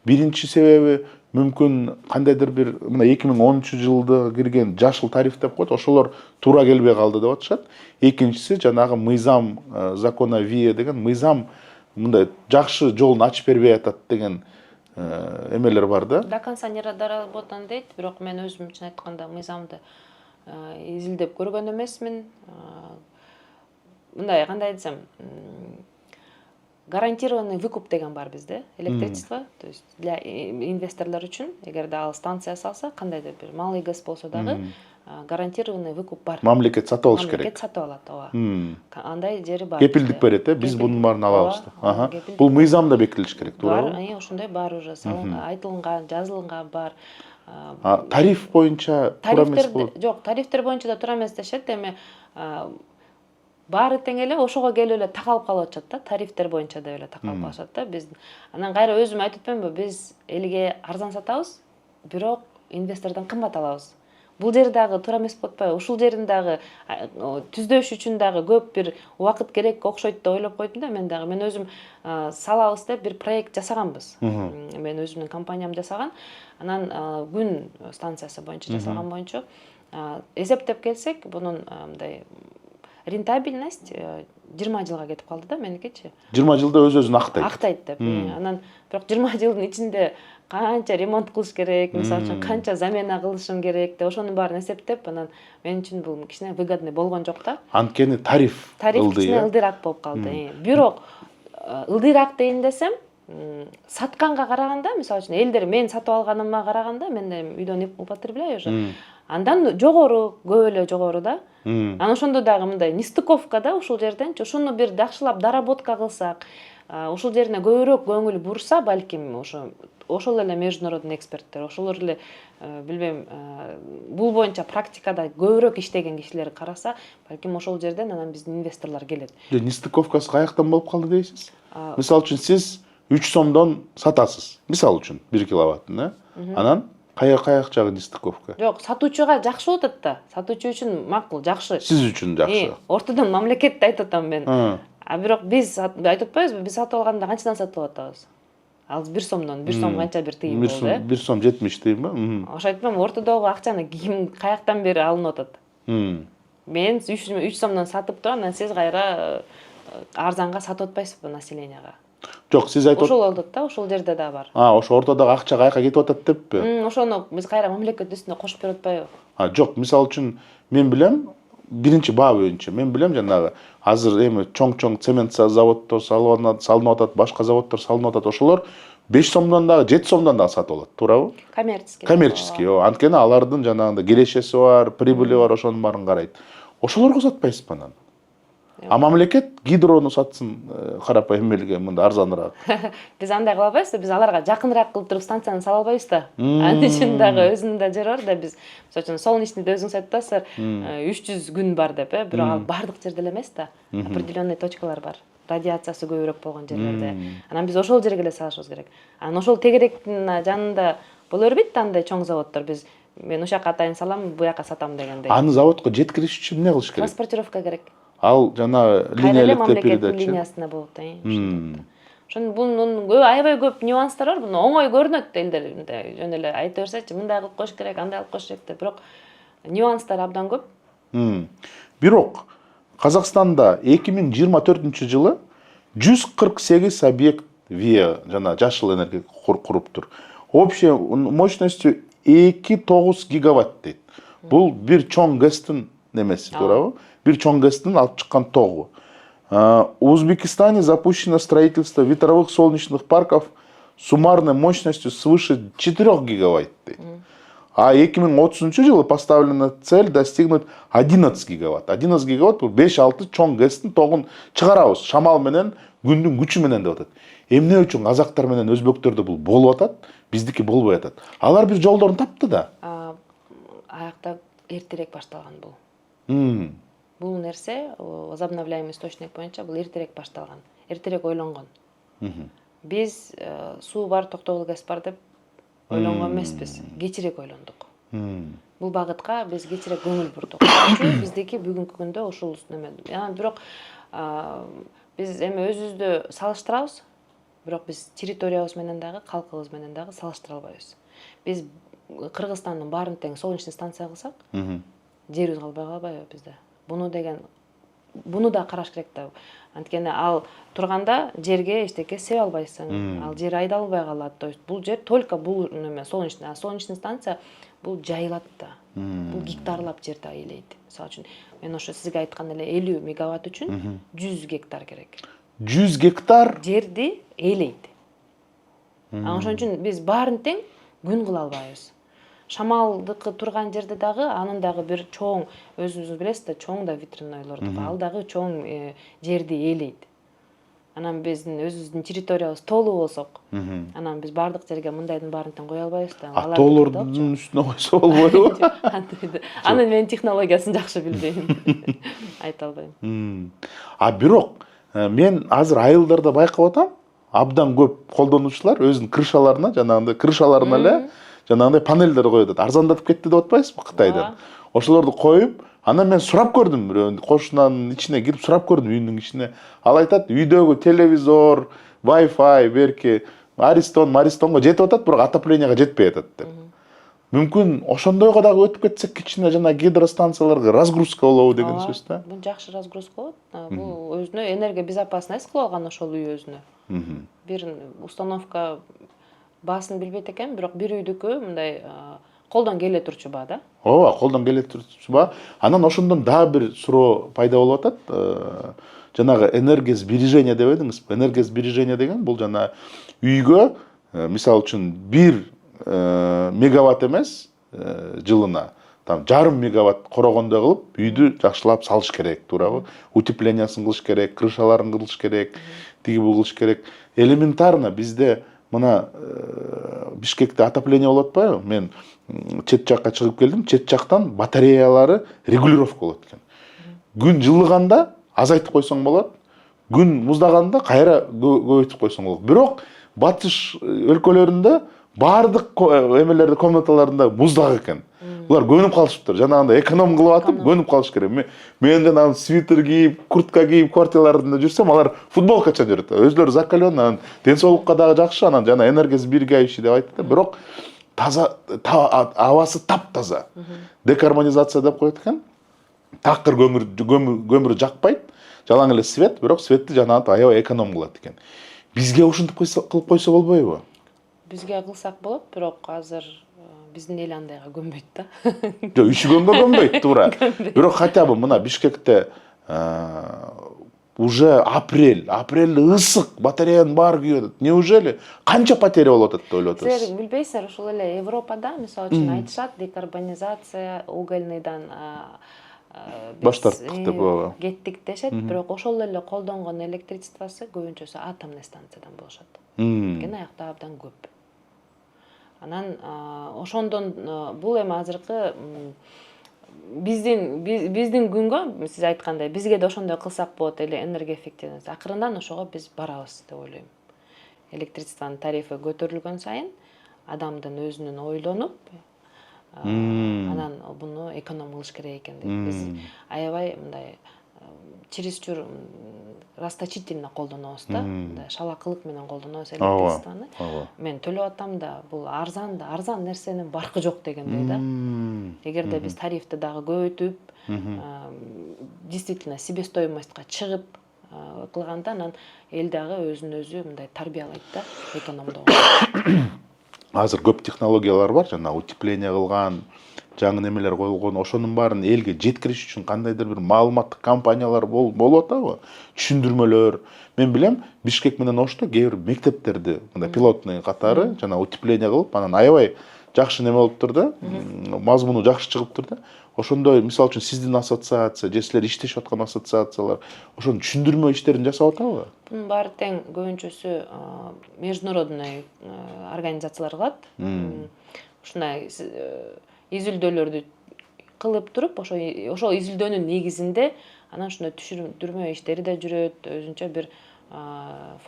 Биринчи себеби мүмкүн кандайдыр бир мына 2013-жылда кирген жашыл тариф деп коет, ошолор туура келбей калды деп атышат. Экинчиси жанагы мыйзам, закона ВИЭ деген мыйзам мындай жакшы жолун ачып бербей атат деген эмелер бар да. До конца не доработан дейт, бирок мен өзүм үчүн айтканда мыйзамды изилдеп көргөн эмесмин. Мындай кандай десем, гарантированный выкуп деген бар бизде электричество, то есть для инвесторлор үчүн эгерде ал станция салса, кандайдыр бир малый гэс болсо дагы гарантированный выкуп бар. Мамлекет сатып алыш керек. Мамлекет сатып алат, ооба. Андай жери бар. Кепилдик берет, биз бунун баарын алабыз деп. Ага. Бул мыйзамда бекитилиш керек, туурабы? Бар, ошондой бар уже, айтылган, жазылган бар. Тариф боюнча туура эмес болот. Жок, тарифтер боюнча да туура эмес дешет, эми баары тең эле ошого келип эле такалып калып атышат да, тарифтер боюнча да эле такалып калышат да. Биз анан кайра өзүм айтып атпаймынбы, биз элге арзан сатабыз, бирок инвестордон кымбат алабыз. Бул жер дагы туура эмес болуп атпайбы? Ушул жерин дагы түздөш үчүн дагы көп бир убакыт керек окшойт деп ойлоп койдум да мен дагы. Мен өзүм салабыз деп бир проект жасаганбыз. Мен өзүмдүн компаниям жасаган. Анан күн станциясы боюнча жасалган боюнча эсептеп келсек, бунун мындай рентабельность 20 жылга кетип калды да меникичи. 20 жылда өз-өзүн актайт. Актайт деп. Анан бирок 20 жылдын ичинде канча ремонт кылыш керек, мисалы үчүн канча замена кылышым керек деп ошонун баарын эсептеп, анан мен үчүн бул кичине выгодный болгон жок да. Анткени тариф кичине ылдыйраак болуп калды. Бирок ылдыйраак дейин десем, сатканга караганда, мисалы үчүн элдер мен сатып алганыма караганда, мен үйдөн употребляю уже. Андан жогору, көп эле жогору да. Анан ошондо дагы мындай нестыковка да ушул жерденчи, ушуну бир жакшылап доработка кылсак, ушул жерине көбүрөөк көңүл бурса, балким ошол эле международный эксперттер, ошолор эле билбейм, бул боюнча практикада көбүрөөк иштеген кишилер караса, балким ошол жерден анан биздин инвесторлор келет. Нестыковкасы каяктан болуп калды дейсиз? Мисалы үчүн сиз 3 сомдон сатасыз. Мисалы үчүн 1 киловаттын, анан каяк жагы нестыковка? Жок, сатуучуга жакшы болуп атат да. Сатуучу үчүн макул, жакшы. Сиз үчүн жакшы. Ортодон мамлекетти айтып атам мен. Бирок биз айтып атпайбызбы, биз сатып алганда канчадан сатып атабыз? Ал 1 сомдон, 1 сом канча бир тыйын болду, 1 сом 70 тыйынбы? Ошо айтпам, ортодогу акчаны ким каяктан бери алынып атат? Мен 3 сомдон сатып туруп, анан сиз кайра арзанга сатып атпайсызбы населенияга? Жок, сиз айтып ошол болот да, ошол жерде да бар. Ошо ортодогу акча каяка кетип атат деппи? Ошону биз кайра мамлекет үстүнө кошуп берип атпайбы? Жок, мисалы үчүн мен билем, биринчи баа боюнча мен билем жанагы азыр эми чоң цемент заводдор салынып атат, башка заводдор салынып атат, ошолор 5 сомдон дагы 7 сомдон дагы сатып алат, туурабы? Коммерческий, анткени алардын жанагындай келешеси бар, прибыли бар, ошонун баарын карайт. Ошолорго сатпайсызбы анан? Мамлекет гидрону сатсын карапайым элге мында арзаныраак. Биз андай кыла албайбыз да, биз аларга жакыныраак кылып туруп станцияны сала албайбыз да. Анын үчүн дагы өзүнүн да жери бар да, биз мисалы үчүн солнечныйды өзүңүз айтып атасыздар, 300 күн бар деп, бирок ал бардык жерде эле эмес да. Определенный точкалар бар. Радиациясы көбүрөөк болгон жерлерде. Анан биз ошол жерге эле салышыбыз керек. Анан ошол тегеректин жанында боло бербейт да андай чоң заводдор. Мен ошол жака атайын салам, буяка сатам дегендей. Аны заводко жеткириш үчүн эмне кылыш керек? Транспортировка керек. Ал жана линиялык мамлекеттин линиясына болот да. Ошон бунун аябай көп нюанстары бар. Буну оңой көрүнөт элдер жөн эле айта берсечи, мындай кылып коюш керек, андай кылып коюш керек деп, бирок нюанстары абдан көп. Бирок Казакстанда 2024 жылы 148 объект ВИА жана жашыл энергия куруптур. Общая мощностью 2,9 гигаватт дейт. Бул бир чоң ГЭСтин немеси, туурабы? Бир чоң ГЭСтин алып чыккан тогу. В Узбекистане запущено строительство ветровых солнечных парков суммарной мощностью свыше 4 гигаватт дейт. А 2030 жылы поставлена цель достигнуть 11 гигаватт. 11 гигаватт бул 5-6 чоң ГЭСтин тогун чыгарабыз. Шамал менен, күндүн күчү менен деп атат. Эмне үчүн казактар менен өзбөктөрдө бул болуп атат, биздики болбой атат? Алар бир жолдорун тапты да. Аякта эртерээк башталган бул. Бул нерсе возобновляемый источник боюнча бул эртерээк башталган, эртерээк ойлонгон. Биз суу бар, токтогул ГЭС бар деп ойлонгон эмеспиз, кечирээк ойлондук. Бул багытка биз кечирээк көңүл бурдук. Биздики бүгүнкү күндө ушул неме. Бирок биз эми өзүбүздү салыштырабыз, бирок биз территориябыз менен дагы, калкыбыз менен дагы салыштыра албайбыз. Биз Кыргызстандын баарын тең солнечный станция кылсак, жерибиз калбай калбайбы бизде? Буну да караш керек да. Анткени ал турганда жерге эчтеке себе албайсың, ал жер айдалбай калат. То есть бул жер только бул неме солнечный станция бул жайылат да. Бул гектарлап жерди ээлейт. Мисалы үчүн мен ошо сизге айткан эле 50 мегаватт үчүн 100 гектар керек. 100 гектар жерди ээлейт. Ошон үчүн биз баарын тең күн кыла албайбыз. Шамалдыкы турган жерде дагы анын дагы бир чоң, өзүңүз билесиз да, чоң да ветрянойлорду, ал дагы чоң жерди ээлейт. Анан биздин өзүбүздүн территориябыз толуу болсок, анан биз баардык жерге мындайдын баарын тең кое албайбыз да. Тоолордун үстүнө койсо болбойбу? Анын мен технологиясын жакшы билбейм. Айта албайм. Бирок мен азыр айылдарда байкап атам, абдан көп колдонуучулар өзүнүн крышаларына, жанагындай крышаларына эле жанагындай панелдер коюп атат. Арзандатып кетти деп атпайсызбы Кытайдан? Ошолорду коюп, анан мен сурап көрдүм, бирөөнүн кошунанын ичине кирип сурап көрдүм, үйүнүн ичине. Ал айтат, үйдөгү телевизор, Wi-Fi, берки Маристонго жетип атат, бирок отопленияга жетпей атат деп. Мүмкүн ошондойго дагы өтүп кетсек, кичине жана гидростанцияларга разгрузка болобу деген сөз да. Бул жакшы разгрузка болот. Бул өзүнө энергия безопасность кылып алган ошол үй өзүнө. Бир установка баасын билбейт экенмин, бирок бир үйдүкү мындай колдон келе турчуба да. Ооба, колдон келе турчуба. Анан ошондон дагы бир суроо пайда болуп атат. Жанагы энергосбережение деп едиңизби? Энергосбережение деген бул жана үйгө, мисалы үчүн 1 мегаватт эмес, жылына там 1,5 мегаватт корогондой кылып үйдү жакшылап салыш керек, туурабы? Утеплениясын кылыш керек, крышаларын кылыш керек, тиги бул кылыш керек. Элементарно бизде мына Бишкекте отопление болуп атпайбы? Мен чет жакка чыгып келдим, чет жактан батареялары регулировка болот экен. Күн жылыганда азайтып койсоң болот, күн муздаганда кайра көбөйтүп койсоң болот. Бирок батыш өлкөлөрүндө баардык эмелерде, комнаталарында муздак экен. Булар көнүп калышыптыр. Жанагындай эконом кылып атып, көнүп калыш керек. Мен жанагы свитер кийип, куртка кийип квартираларында жүрсөм, алар футболкача жүрөт. Өзлөрү закалённый, анан ден соолукка дагы жакшы, анан жана энергосберегающий деп айтты. Бирок таза, абасы таптаза. Декарбонизация деп коет экен. Такыр көмүр жакпайт, жалаң эле свет, бирок светти жанагынтип аябай эконом кылат экен. Бизге ушинтип кылып койсо болбойбу? Бизге кылсак болот, бирок азыр биздин эл андайга көнбөйт да. Жок, üşүгөнгө көнбөйт, туура. Бирок хотя бы мына Бишкекте уже апрелде ысык, батареянын баары күйүп атат. Неужели? Канча потеря болуп атат деп ойлоп атасыз? Силер билбейсиздер, ушул эле Европада, мисалы үчүн айтышат, декарбонизация угольныйдан баш тарттык деп кеттик дешет, бирок ошол эле колдонгон электричествосы көбүнчөсү атомный станциядан болушат. Кен аякта абдан көп. Анан ошондон бул эми азыркы биздин күнгө, сиз айткандай, бизге да ошондой кылсак болот эле энергоэффективность. Акырындан ошого биз барабыз деп ойлойм. Электричествонун тарифи көтөрүлгөн сайын адамдын өзүнүн ойлонуп, анан буну эконом кылыш керек экен деп. Биз аябай мындай чересчур расточительно колдонобуз да. Шалакылык менен колдонобуз электричествону. Мен төлөп атам да, бул арзан нерсенин баркы жок дегендей да. Эгерде биз тарифти дагы көбөйтүп, действительно себестоимостька чыгып кылганда, анан эл дагы өзүн өзү мындай тарбиялайт да, экономдого. Азыр көп технологиялар бар, жана утепление кылган, жаңы немелер коюлгон, ошонун баарын элге жеткириш үчүн кандайдыр бир маалыматтык кампаниялар болуп атабы? Түшүндүрмөлөр. Мен билем, Бишкек менен Ошто кээ бир мектептерди мындай пилотный катары жана утепление кылып, анан аябай жакшы неме болуптур да, мазмуну жакшы чыгыптыр да. Ошондой, мисалы үчүн сиздин ассоциация, же силер иштешип аткан ассоциациялар ошонун түшүндүрмө иштерин жасап атабы? Бунун баары тең көбүнчөсү международный организациялар кылат. Ушундай изилдөөлөрдү кылып туруп, ошол изилдөөнүн негизинде анан ушундай түшүндүрмө иштери да жүрөт, өзүнчө бир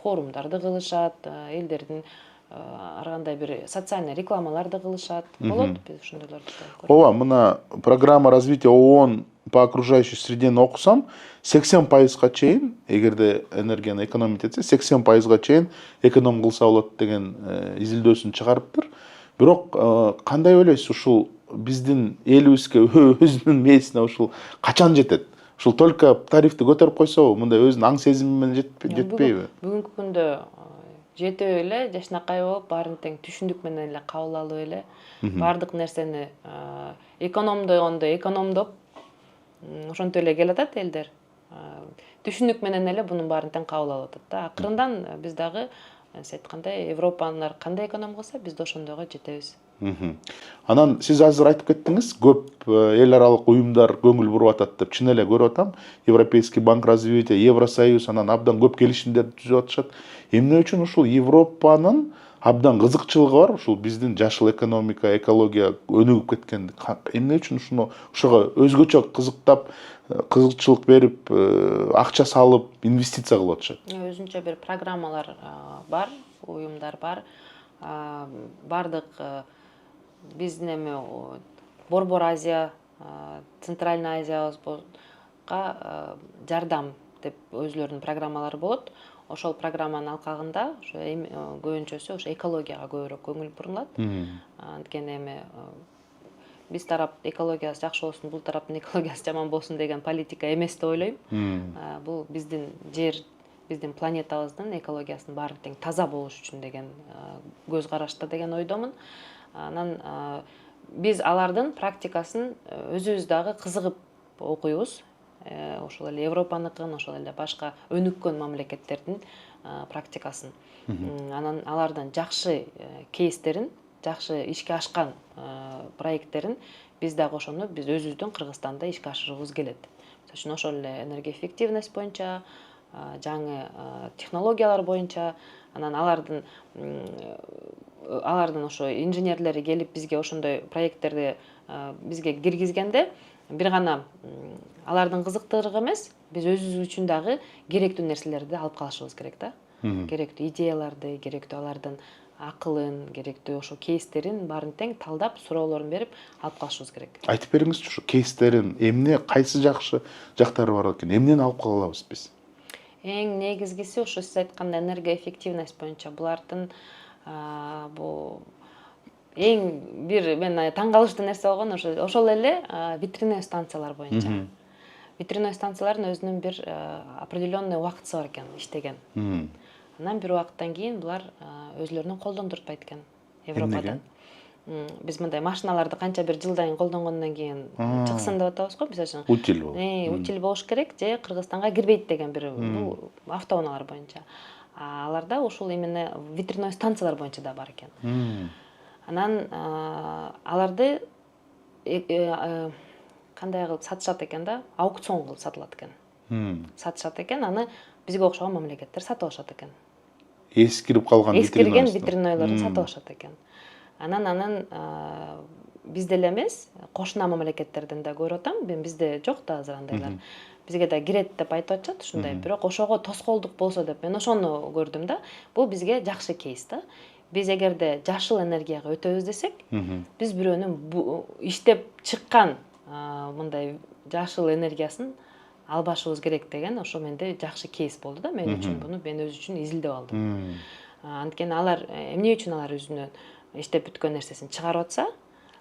форумдарды кылышат, элдердин ар кандай бир социальный рекламаларды кылышат. Болот, биз ошондойлорду да. Ооба, мына программа развития ООН по окружающей средени окусам, 80%га чейин, эгерде энергияны экономить этсе, 80%га чейин эконом кылса болот деген изилдөөсүн чыгарыптыр. Бирок кандай ойлойсуз, ушул биздин элибизге өзүнүн мээсине ушул качан жетет? Ушул только тарифти көтөрүп койсобу, мындай өзүнүн аң сезими менен жетпейби? Бүгүнкү күндө жетип эле, жашынакай болуп, баарын тең түшүндүк менен эле кабыл алып эле, баардык нерсени экономдогондо экономдоп, ошентип эле келатат элдер. түшүнүк менен эле бунун баарын тең кабыл алып атат да. Акырындан биз дагы сиз айткандай Европалар кандай эконом кылса, биз да ошондойго жетебиз. Анан сиз азыр айтып кеттиңиз, көп эл аралык уюмдар көңүл буруп атат деп. Чын эле көрүп атам. Европейский банк развития, Евросоюз анан абдан көп келишимдерди түзүп атышат. Эмне үчүн ушул Европанын абдан кызыкчылыгы бар, ушул биздин жашыл экономика, экология өнүгүп кеткен. Эмне үчүн ушуга өзгөчө кызыктап, кызыкчылык берип, акча салып, инвестиция кылып атышат? Өзүнчө бир программалар бар, уюмдар бар. Бардык биздин эми Борбор Азия, Центральная Азияга жардам деп өзлөрүнүн программалары болот. Ошол программанын алкагында ошо көбүнчөсү ошо экологияга көбүрөөк көңүл бурулат. Анткени эми биз тарап экологиясы жакшы болсун, бул тараптын экологиясы жаман болсун деген политика эмес деп ойлойм. Бул биздин жер, биздин планетабыздын экологиясынын баары тең таза болуш үчүн деген көз карашта деген ойдомун. Анан биз алардын практикасын өзүбүз дагы кызыгып окуйбуз. Ошол эле Европаныкын, ошол эле башка өнүккөн мамлекеттердин практикасын. Анан алардын жакшы кейстерин, жакшы ишке ашкан проекттерин биз дагы ошону биз өзүбүздүн Кыргызстанда ишке ашыргыбыз келет. Мисалы үчүн ошол эле энергоэффективность боюнча, жаңы технологиялар боюнча, анан алардын ошо инженерлери келип бизге ошондой проекттерди бизге киргизгенде бир гана алардын кызыктырыгы эмес, биз өзүбүз үчүн дагы керектүү нерселерди алып калышыбыз керек да. Керектүү идеяларды, керектүү алардын акылын, керектүү ошо кейстерин баарын тең талдап, суроолорун берип алып калышыбыз керек. Айтып бериңизчи, ушу кейстерин эмне, кайсы жакшы жактары бар экен? Эмнени алып кала алабыз биз? Эң негизгиси ошо сиз айткандай энергоэффективность боюнча булардын бул эң бир мен таң калыштуу нерсе болгон ошол эле ветряной станциялар боюнча. Ветряной станциялардын өзүнүн бир определенный убактысы бар экен иштеген. Анан бир убакыттан кийин булар өзлөрүнүн колдондуртпайт экен Европада. Биз мындай машиналарды канча бир жылдан колдонгондон кийин чыксын деп атабыз го, мисалы үчүн. Утиль болуш керек же Кыргызстанга кирбейт деген бир бул автоунаалар боюнча. Аларда ушул именно ветряной станциялар боюнча да бар экен. Анан аларды кандай кылып сатышат экен да, аукцион кылып сатылат экен. Сатышат экен, аны бизге окшогон мамлекеттер сатып алышат экен. Эскирип калган ветрянойлорун сатып алышат экен. Анан бизде эле эмес, кошуна мамлекеттерден да көрүп атам. Бизде жок да азыр андайлар. Бизге да кирет деп айтып атышат ушундай. Бирок ошого тоскоолдук болсо деп мен ошону көрдүм да. Бул бизге жакшы кейс да. Биз эгерде жашыл энергияга өтөбүз десек, биз бирөөнүн иштеп чыккан мындай жашыл энергиясын албашыбыз керек деген ошо менде жакшы кейс болду да мен үчүн. Буну мен өз үчүн изилдеп алдым. Анткени алар эмне үчүн алар өзүнүн иштеп бүткөн нерсесин чыгарып атса,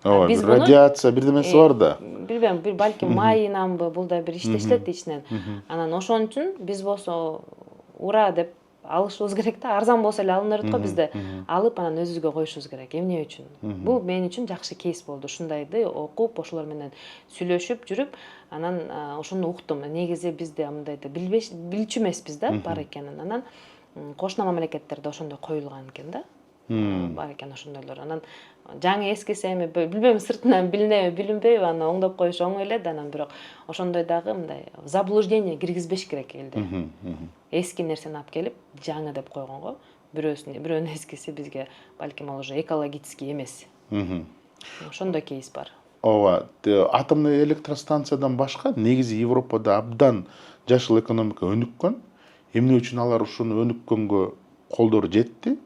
биз радиация бирдемеси бар да. Билбейм, бир балким майынанбы, бул да бир иштешилет ичинен. Анан ошон үчүн биз болсо ура деп алышыбыз керек да. Арзан болсо эле алыныр го, бизде алып анан өзүбүзгө коюшубуз керек. Эмне үчүн? Бул мен үчүн жакшы кейс болду. Ушундайды окуп, ошолор менен сүйлөшүп жүрүп, анан ошону уктум. Негизи бизде мындайды билчү эмеспиз да бар экенин. Анан кошуна мамлекеттерде ошондой коюлган экен да. Бар экен ошондойлор. Анан жаңы эскиси эми билбейм, сыртынан билинеби, билинбейби, аны оңдоп коюш оңой эле да, анан бирок ошондой дагы мындай заблуждение киргизбеш керек элде. Эски нерсени алып келип жаңы деп койгонго, бирөөнүн эскиси бизге балким ал уже экологический эмес. Ошондой кейс бар. Ооба, атомный электростанциядан башка негизи Европада абдан жашыл экономика өнүккөн. Эмне үчүн алар ушуну өнүккөнгө колдору жетти?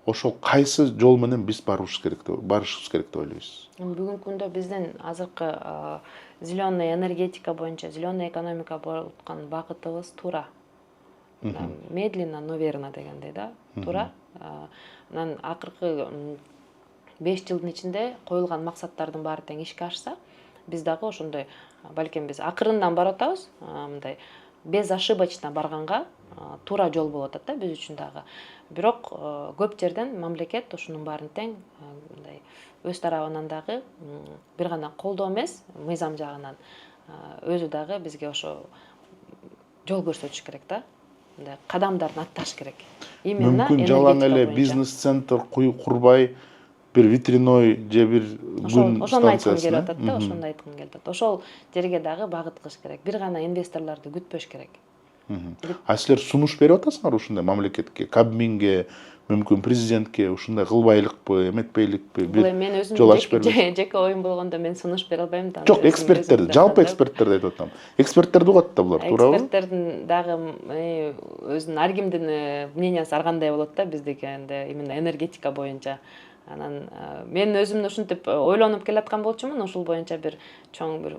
Ошол кайсы жол менен биз барышыбыз керек деп ойлойсуз? Бүгүнкү күндө биздин азыркы зеленый энергетика боюнча, зеленый экономика болуп аткан багытыбыз туура. Медленно, но верно дегендей да, туура. Анан акыркы 5 жылдын ичинде коюлган максаттардын баары тең ишке ашса, биз дагы ошондой, балким биз акырындан барып атабыз, мындай безошибочно барганга туура жол болуп атат да биз үчүн дагы. Бирок көп жерден мамлекет ушунун баарын тең мындай өз тарабынан дагы бир гана колдоо эмес, мыйзам жагынан өзү дагы бизге ошо жол көрсөтүш керек да. Мындай кадамдарын атташ керек. Именно мүмкүн жалаң эле энергетика боюнча. бизнес-центр курбай, бир ветряной же бир күн Ошону айткым станциясына. келип атат да, ошону айткым келип атат. Ошол жерге дагы багыткыш керек. Бир гана инвесторлорду күтпөш керек. А силер сунуш берип атасыңар ушундай мамлекетке, Кабминге, мүмкүн президентке ушундай кылбайлыкпы, эметпейликпи, Бул бир мен өзүм жол ачып бербейсиңер? жеке оюм болгондо мен сунуш бере албайм да. Жок, эксперттерди, жалпы эксперттерди айтып атам. Эксперттерди угат да булар, туурабы? Эксперттердин дагы өзүнүн ар кимдин мнениясы ар кандай болот да, биздики энди именно энергетика боюнча. Анан мен өзүм ушинтип ойлонуп келаткан болчумун, ушул боюнча бир чоң бир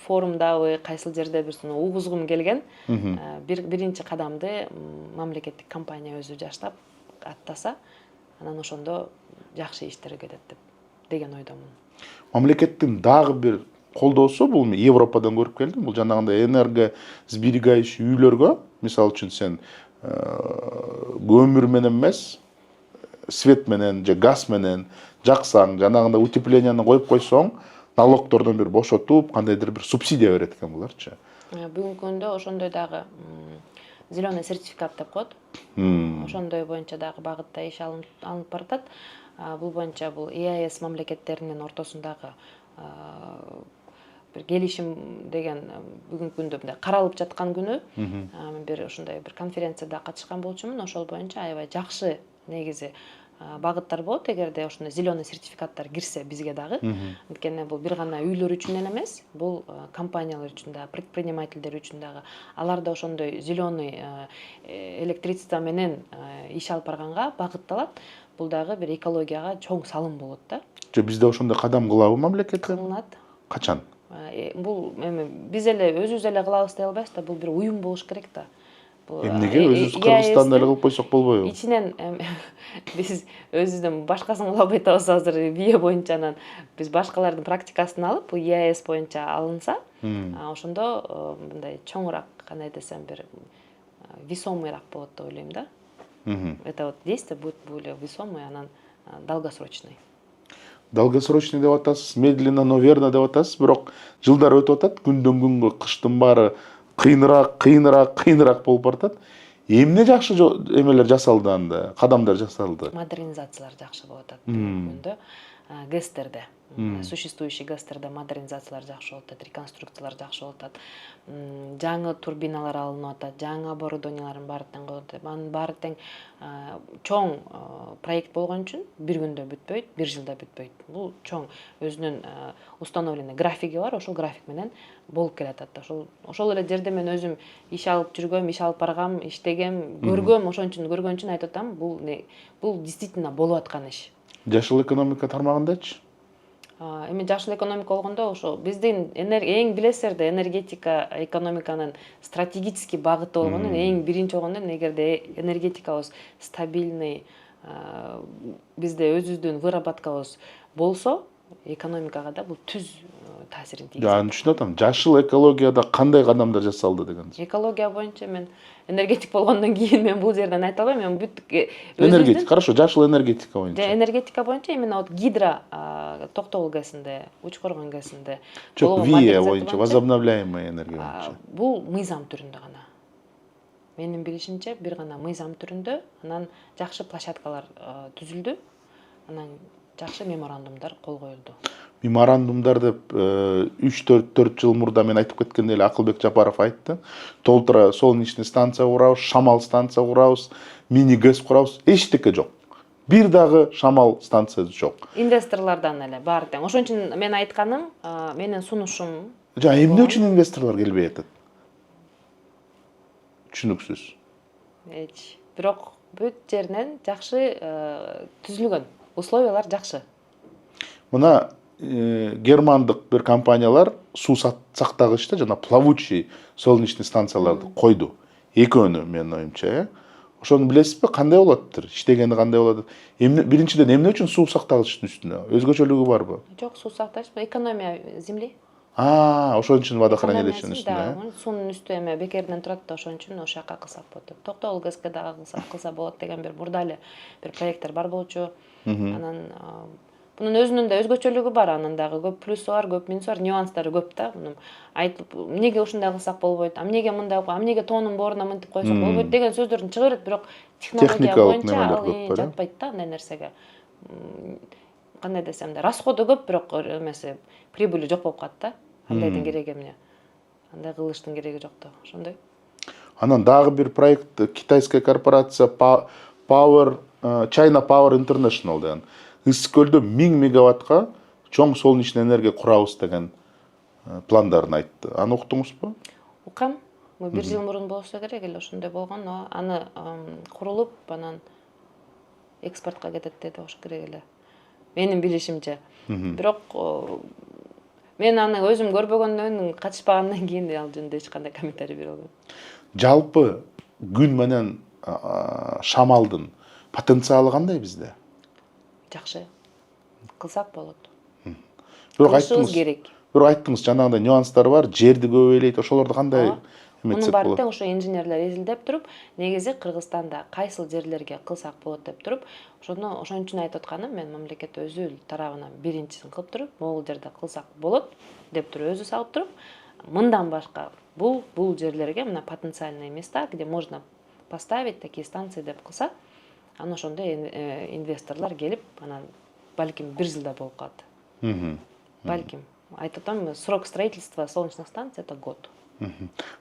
форумдабы, кайсыл жерде бир угузгум келген. Биринчи кадамды мамлекеттик компания өзү жаштап аттаса, анан ошондо жакшы иштер кетет деген ойдомун. Мамлекеттин дагы бир колдоосу, бул мен Европадан көрүп келдим. Бул жанагындай энергосберегающий үйлөргө, мисалы үчүн сен көмүр менен эмес, свет менен же газ менен жаксаң, жанагындай утепленияны коюп койсоң, налогтордон бир бошотуп, кандайдыр бир субсидия берет экен буларчы. Бүгүнкү күндө ошондой дагы зеленый сертификат деп коет. Ошондой боюнча дагы багытта иш алынып баратат. Бул боюнча бул ЕАЭС мамлекеттеринин ортосундагы бир келишим деген бүгүнкү күндө мындай каралып жаткан күнү бир ушундай бир конференцияда катышкан болчумун. Ошол боюнча аябай жакшы негизи багыттар болот, эгерде ошондой зеленый сертификаттар кирсе бизге дагы. Анткени бул бир гана үйлөр үчүн эле эмес, бул компаниялар үчүн да, предпринимательдер үчүн дагы. Алар да ошондой зеленый электричество менен иш алып барганга багытталат. Бул дагы бир экологияга чоң салым болот да. Же бизде ошондой кадам кылабы мамлекет? Кылынат. Качан? Бул эми биз эле өзүбүз эле кылабыз дей албайбыз да, бул бир уюм болуш керек да. Эмнеге өзүбүз Кыргызстанда эле кылып койсок болбойбу? Ичинен биз өзүбүздөн башкасын кыла албай атабыз азыр бие боюнча, анан биз башкалардын практикасын алып, бул ЕАЭС боюнча алынса, ошондо мындай чоңураак, кандай десем, бир весомыйраак болот деп ойлойм да. Это вот действие будет более весомый, анан долгосрочный. Долгосрочный деп атасыз, медленно, но верно деп атасыз, бирок жылдар өтүп атат, күндөн күнгө кыштын баары кыйыныраак болуп баратат. Эмне жакшы эмелер жасалды анда, кадамдар жасалды? Модернизациялар жакшы болуп атат бүгүнкү күндө. ГЭСтерде, существующий ГЭСтерде модернизациялар жакшы болуп атат, реконструкциялар жакшы болуп атат. Жаңы турбиналар алынып атат, жаңы оборудованиялардын баары тең коюлуп атат. Анын баары тең чоң проект болгон үчүн бир күндө бүтпөйт, бир жылда бүтпөйт. Бул чоң өзүнүн установленный графиги бар, ошол график менен болуп келатат да. Ошол эле жерде мен өзүм иш алып жүргөм, иш алып баргам, иштегем, көргөм, көргөн үчүн айтып атам, бул действительно болуп аткан иш. Жашыл экономика тармагындачы? Эми жашыл экономика болгондо ошо биздин эң билесиздер да, энергетика экономиканын стратегический багыты болгондон эң биринчи болгондон, эгерде энергетикабыз стабильный, бизде өзүбүздүн выработкабыз болсо, экономикага да бул түз таасирин тийгизет. Аны түшүнүп атам. Жашыл экологияда кандай кадамдар жасалды дегенсиз? Экология боюнча мен энергетик болгондон кийин мен бул жерден айта албайм. Мен бүт энергетика, хорошо, жашыл энергетика боюнча. Энергетика боюнча именно вот гидро Токтогул ГЭСинде, Учкоргон ГЭСинде. Жок, ВИЭ боюнча, возобновляемый энергия боюнча. Бул мыйзам түрүндө гана. Менин билишимче бир гана мыйзам түрүндө, анан жакшы площадкалар түзүлдү. Анан жакшы меморандумдар кол коюлду. Меморандумдар деп 3-4 жыл мурда мен айтып кеткенде эле Акылбек Жапаров айтты. Толтура солнечный станция курабыз, шамал станция курабыз, мини ГЭС курабыз, эчтеке жок. Бир дагы шамал станциясы жок. Инвесторлордон эле баары тең. Ошон үчүн мен айтканым, менин сунушум. Эмне үчүн инвесторлор келбей атат? Түшүнүксүз. Бирок бүт жеринен жакшы түзүлгөн. Условиялар жакшы. Мына германдык бир компаниялар суу сактагычта жана плавучий солнечный станцияларды койду. Экөөнү менин оюмча, ошону билесизби, кандай болот? Иштегени кандай болот? Биринчиден эмне үчүн суу сактагычтын үстүнө? Өзгөчөлүгү барбы? Жок, суу сактагыч экономия земли. Ошон үчүн водохранилищенин үстүнө. Суунун үстү эме бекеринен турат да, ошон үчүн ошол жака кылсак болот деп. Токтогул ГЭСке дагы кылса болот деген бир мурда эле бир проекттер бар болчу. Анан Bunun өзүнүн да өзгөчөлүгү бар, анын дагы көп плюсу бар, көп минусу бар, нюанстары көп да. Мунун айтып, эмнеге ушундай кылсак болбойт, эмнеге мындай, эмнеге тоонун бооруна мынтип койсок болбойт деген сөздөрдүн чыга берет, бирок технология Техникалык боюнча немелер ал көп бар, жатпайт да андай нерсеге. Кандай десем да, расходу көп, бирок эмеси прибыли жок болуп калат да. Андайдын кереги эмне? Андай кылыштын кереги жок да, ошондой. Анан дагы бир проект китайская корпорация Power China Power International деген Ысык көлдө 1000 мегаваттка чоң солнечный энергия курабыз деген пландарын айтты. Аны уктуңузбу? Укам. Бир жыл мурун болсо керек эле ошондой болгон, но аны курулуп, анан экспортко кетет деди болуш керек эле. Менин билишимче. Бирок мен аны өзүм көрбөгөндөн, катышпагандан кийин ал жөнүндө эч кандай комментарий бере албайм. Жалпы күн менен шамалдын потенциалы кандай бизде? Жакшы. Кылсак болот. Бирок Кылышыбыз керек. айттыңыз, жанагындай нюанстар бар, жерди көп ээлейт, ошолорду кандай Мунун эметсек баары болот? тең ошо инженерлер изилдеп туруп, негизи Кыргызстанда кайсыл жерлерге кылсак болот деп туруп, ошон үчүн айтып атканым, мен мамлекет өзү тарабынан биринчисин кылып туруп, могул жерде кылсак болот деп туруп өзү салып туруп, мындан башка бул жерлерге мына потенциальные места, где можно поставить такие станции деп кылса, анан ошондо инвесторлор келип, анан балким 1 жылда болуп калат. Балким. Айтып атам, срок строительства солнечных станций это год.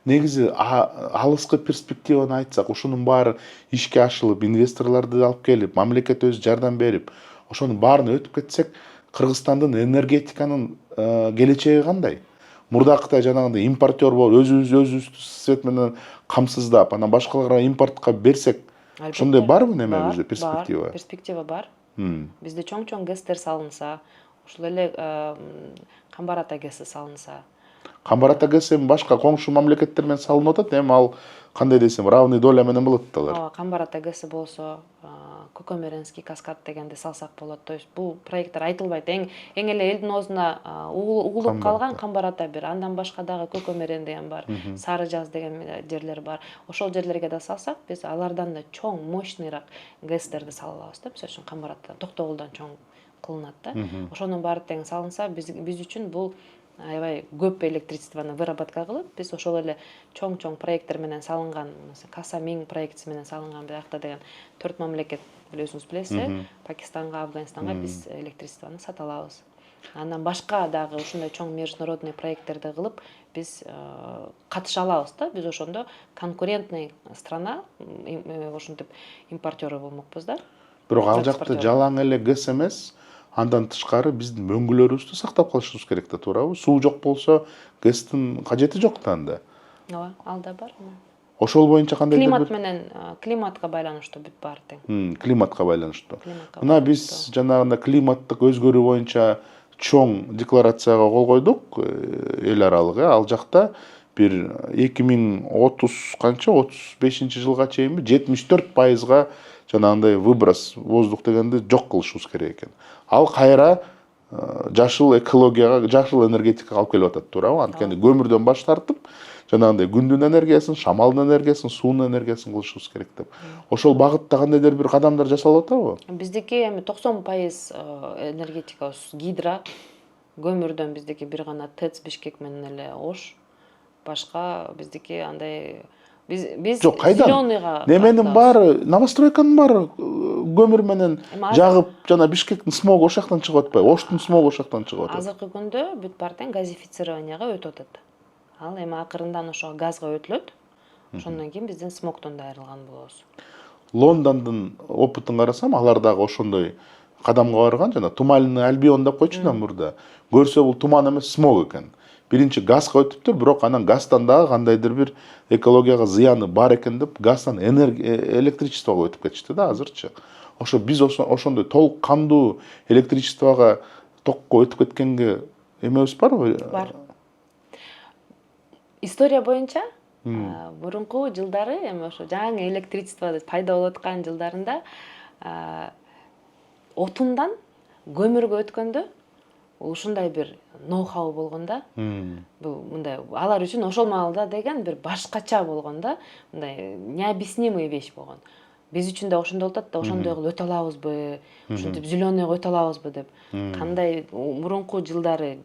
Негизи алыскы перспективаны айтсак, ушунун баары ишке ашылып, инвесторлорду алып келип, мамлекет өзү жардам берип, ошонун баарын өтүп кетсек, Кыргызстандын энергетиканын келечеги кандай? Мурдакыдай жанагындай импортер болуп, өзүбүздү свет менен камсыздап, анан башкаларга импортко берсек, ошондой барбы немебизде перспектива? Перспектива бар. Бизде чоң-чоң ГЭСтер салынса, ошол эле Камбар Ата ГЭСи салынса. Камбар Ата ГЭС эми башка коңшу мамлекеттер менен салынып атат, эми ал кандай десем, равный доля менен болот далар. Ооба, Камбар Ата ГЭСи болсо, Көкөмөренский каскад дегенди салсак болот. То есть бул проекттер айтылбайт. Эң эле элдин оозуна угулуп калган Камбар Ата бир, андан башка дагы Көкөмөрен деген бар, Сары Жаз деген жерлер бар. Ошол жерлерге да салсак, биз алардан да чоң, мощныйраак ГЭСтерди сала алабыз да. Мисалы үчүн Камбар Ата Токтогулдан чоң кылынат да. Ошонун баары тең салынса, биз үчүн бул аябай көп электричествону выработка кылып, биз ошол эле чоң-чоң проекттер менен салынган, Каса 1000 проектиси менен салынган биякта деген 4 мамлекет өзүңүз билесиз, Пакистанга, Афганистанга биз электричествону сата алабыз. Андан башка дагы ушундай чоң международный проекттерди кылып, биз катыша алабыз да. Биз ошондо конкурентный страна, ошентип импортеры болмокпуз да. Бирок ал жакта жалаң эле ГЭС эмес, андан тышкары биздин мөңгүлөрүбүздү сактап калышыбыз керек да, туурабы? Суу жок болсо, ГЭСтин кажети жок да анда. Ооба, ал да бар. Ошол боюнча кандай климат менен, климатка байланыштуу бүт баары тең. Климатка байланыштуу. Мына биз жанагындай климаттык өзгөрүү боюнча чоң декларацияга кол койдук, эл аралык, ал жакта бир 2030 канча 35-жылга чейинби 74%га жанагындай выброс воздух дегенди жок кылышыбыз керек экен. Ал кайра жашыл экологияга, жашыл энергетикага алып келип атат, туурабы? Анткени көмүрдөн баш тартып, жанагындай күндүн энергиясын, шамалдын энергиясын, суунун энергиясын кылышыбыз керек деп. Ошол багытта кандайдыр бир кадамдар жасалып атабы? Биздики эми 90% энергетикабыз гидро, көмүрдөн биздики бир гана ТЭЦ Бишкек менен эле Ош. Башка биздики андай биз Жок, кайдан? зеленыйга Неменин баары, новостройканын баары көмүр менен жагып, жана Бишкектин смогу ошол жактан чыгып атпайбы? Оштун смогу ошол жактан чыгып атат. Азыркы күндө бүт баары тең газифицированияга өтүп атат. Ал эми акырындан ошо газга өтүлөт. Ошондон кийин биздин смогтон да айрылган болобуз. Лондондун опытын карасам, алар дагы ошондой кадамга барган, жана туманный Альбион деп койчу да мурда. Көрсө бул туман эмес, смог экен. Биринчи газга өтүптүр, бирок анан газдан дагы кандайдыр бир экологияга зыяны бар экен деп, газдан электричествого өтүп кетишти да азырчы. Ошо биз ошондой толук кандуу электричествого, токко өтүп кеткенге эмебиз барбы? Бар. История боюнча мурунку жылдары, эми ошо жаңы электричество пайда болуп аткан жылдарында отундан көмүргө өткөндө ушундай бир ноу-хау болгон да. Бул мындай алар үчүн ошол маалда деген бир башкача болгон да. Мындай необъяснимый вещь болгон. биз үчүн да ошондой болуп атат да, ошондой кылып өтө алабызбы, ушинтип зеленый өтө алабызбы деп. Кандай мурунку жылдары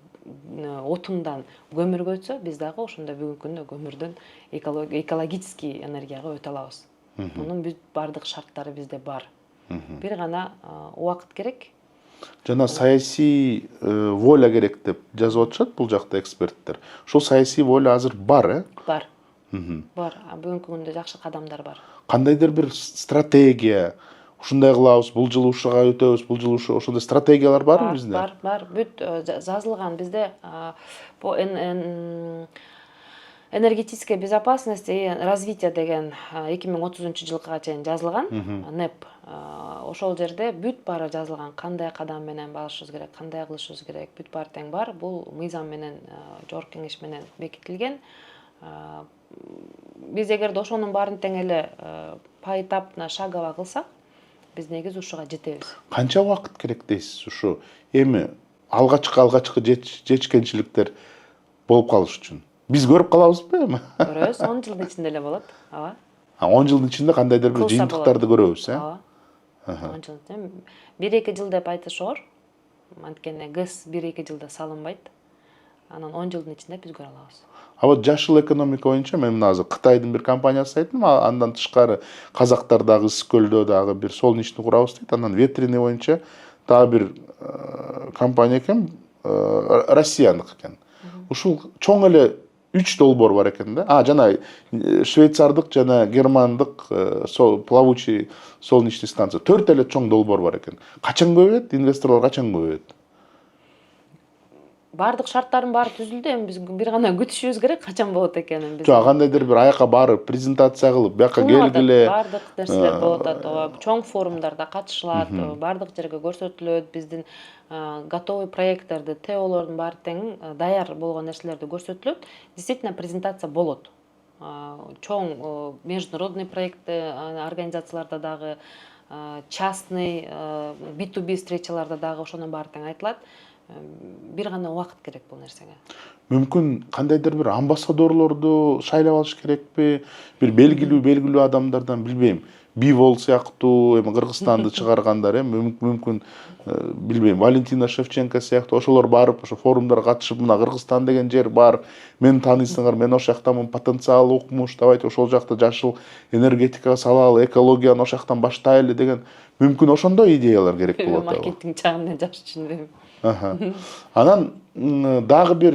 отундан көмүргө өтсө, биз дагы ошондой бүгүнкү күндө көмүрдөн экологический энергияга өтө алабыз. Мунун бүт бардык шарттары бизде бар. Бир гана убакыт керек. Жана саясий воля керек деп жазып атышат бул жакта эксперттер. Ошол саясий воля азыр бар, Бар. Бар. Бүгүнкү күндө жакшы кадамдар бар. Кандайдыр бир стратегия, ушундай кылабыз, бул жылы ушуга өтөбүз, бул жылы ошондой стратегиялар барбы бизде? Бар. Бүт жазылган бизде по энергетическая безопасность и развитие деген 2030-жылга чейин жазылган НЭП. Ошол жерде бүт баары жазылган, кандай кадам менен басышыбыз керек, кандай кылышыбыз керек, бүт баары тең бар. Бул мыйзам менен, жогорку кеңеш менен бекитилген. Биз эгерде ошонун баарын тең эле поэтапно, шагово кылсак, биз негизи ушуга жетебиз. Канча убакыт керек дейсиз ушу эми алгачкы жетишкенчиликтер болуп калыш үчүн? Биз көрүп калабызбы эми? Көрөбүз, 10 жылдын ичинде эле болот. Ооба. 10 жылдын ичинде кандайдыр бир жыйынтыктарды көрөбүз, Ооба. 10 жыл. 1-2 жыл деп айтышоор. Анткени ГЭС 1-2 жылда салынбайт. Анан 10 жылдын ичинде биз көрө алабыз. А вот жашыл экономика боюнча мен мына азыр Кытайдын бир компаниясы айтдым, андан тышкары казактар дагы Ысык көлдө дагы бир солнечный курабыз дейт. Анан ветреный боюнча дагы бир компания экен, Россияныкы экен. Ушул чоң эле 3 долбоор бар экен да. Жана швейцардык жана германдык плавучий солнечный станция. 4 эле чоң долбоор бар экен. Качан көбөйөт? Инвесторлор качан көбөйөт? Бардык шарттардын баары түзүлдү, эми биз бир гана күтүшүбүз керек качан болот экенин. Жок, кандайдыр бир аяка барып, презентация кылып, бияка келгиле. Бардык нерселер болуп атат, ооба. Чоң форумдарда катышылат, бардык жерге көрсөтүлөт, биздин готовый проекттерди, ТОлордун баары тең даяр болгон нерселерди көрсөтүлөт. Действительно презентация болот. Чоң международный проекты организацияларда дагы, частный B2B встречаларда дагы ошонун баары тең айтылат. Бир гана убакыт керек бул нерсеге. Мүмкүн кандайдыр бир амбассадорлорду шайлап алыш керекпи? Бир белгилүү адамдардан, билбейм, Бивол сыяктуу, эми Кыргызстанды чыгаргандар, мүмкүн билбейм, Валентина Шевченко сыяктуу ошолор барып, ошо форумдарга катышып, мына Кыргызстан деген жер бар, мени тааныйсыңар, мен ошол жактамын, потенциал укмуш, давайте ошол жакта жашыл энергетикага салалы, экологияны ошол жактан баштайлы деген мүмкүн ошондой идеялар керек болот. Маркетинг жагынан жакшы түшүнбөйм. Анан дагы бир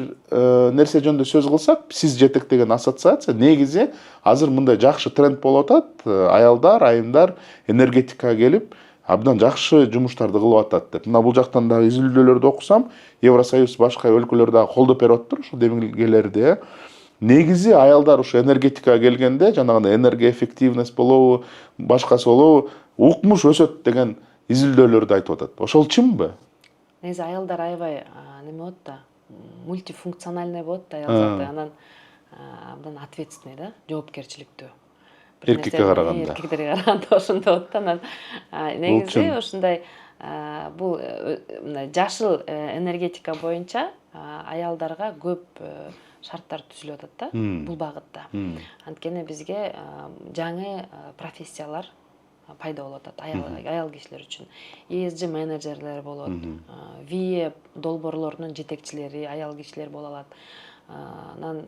нерсе жөнүндө сөз кылсак, сиз жетектеген ассоциация негизи азыр мындай жакшы тренд болуп атат. Аялдар, айымдар энергетикага келип, абдан жакшы жумуштарды кылып атат деп. Мына бул жактан дагы изилдөөлөрдү окусам, Евросоюз башка өлкөлөр дагы колдоп берип атыптыр ушул демилгелерди. Негизи аялдар ушу энергетикага келгенде, жанагындай энергоэффективность болобу, башкасы болобу, укмуш өсөт деген изилдөөлөрдү айтып атат. Ошол чынбы? Негизи аялдар аябай неме болот да, мультифункциональный болот да аялдар, анан абдан ответственный да, жоопкерчиликтүү. Эркекке караганда. Эркектерге караганда ошондой болот да. Анан негизи ушундай бул жашыл энергетика боюнча аялдарга көп шарттар түзүлүп атат да, бул багытта. Анткени бизге жаңы профессиялар пайда болуп атат аял кишилер үчүн. ESG менеджерлер болот, VIE долбоорлорунун жетекчилери аял кишилер боло алат. Анан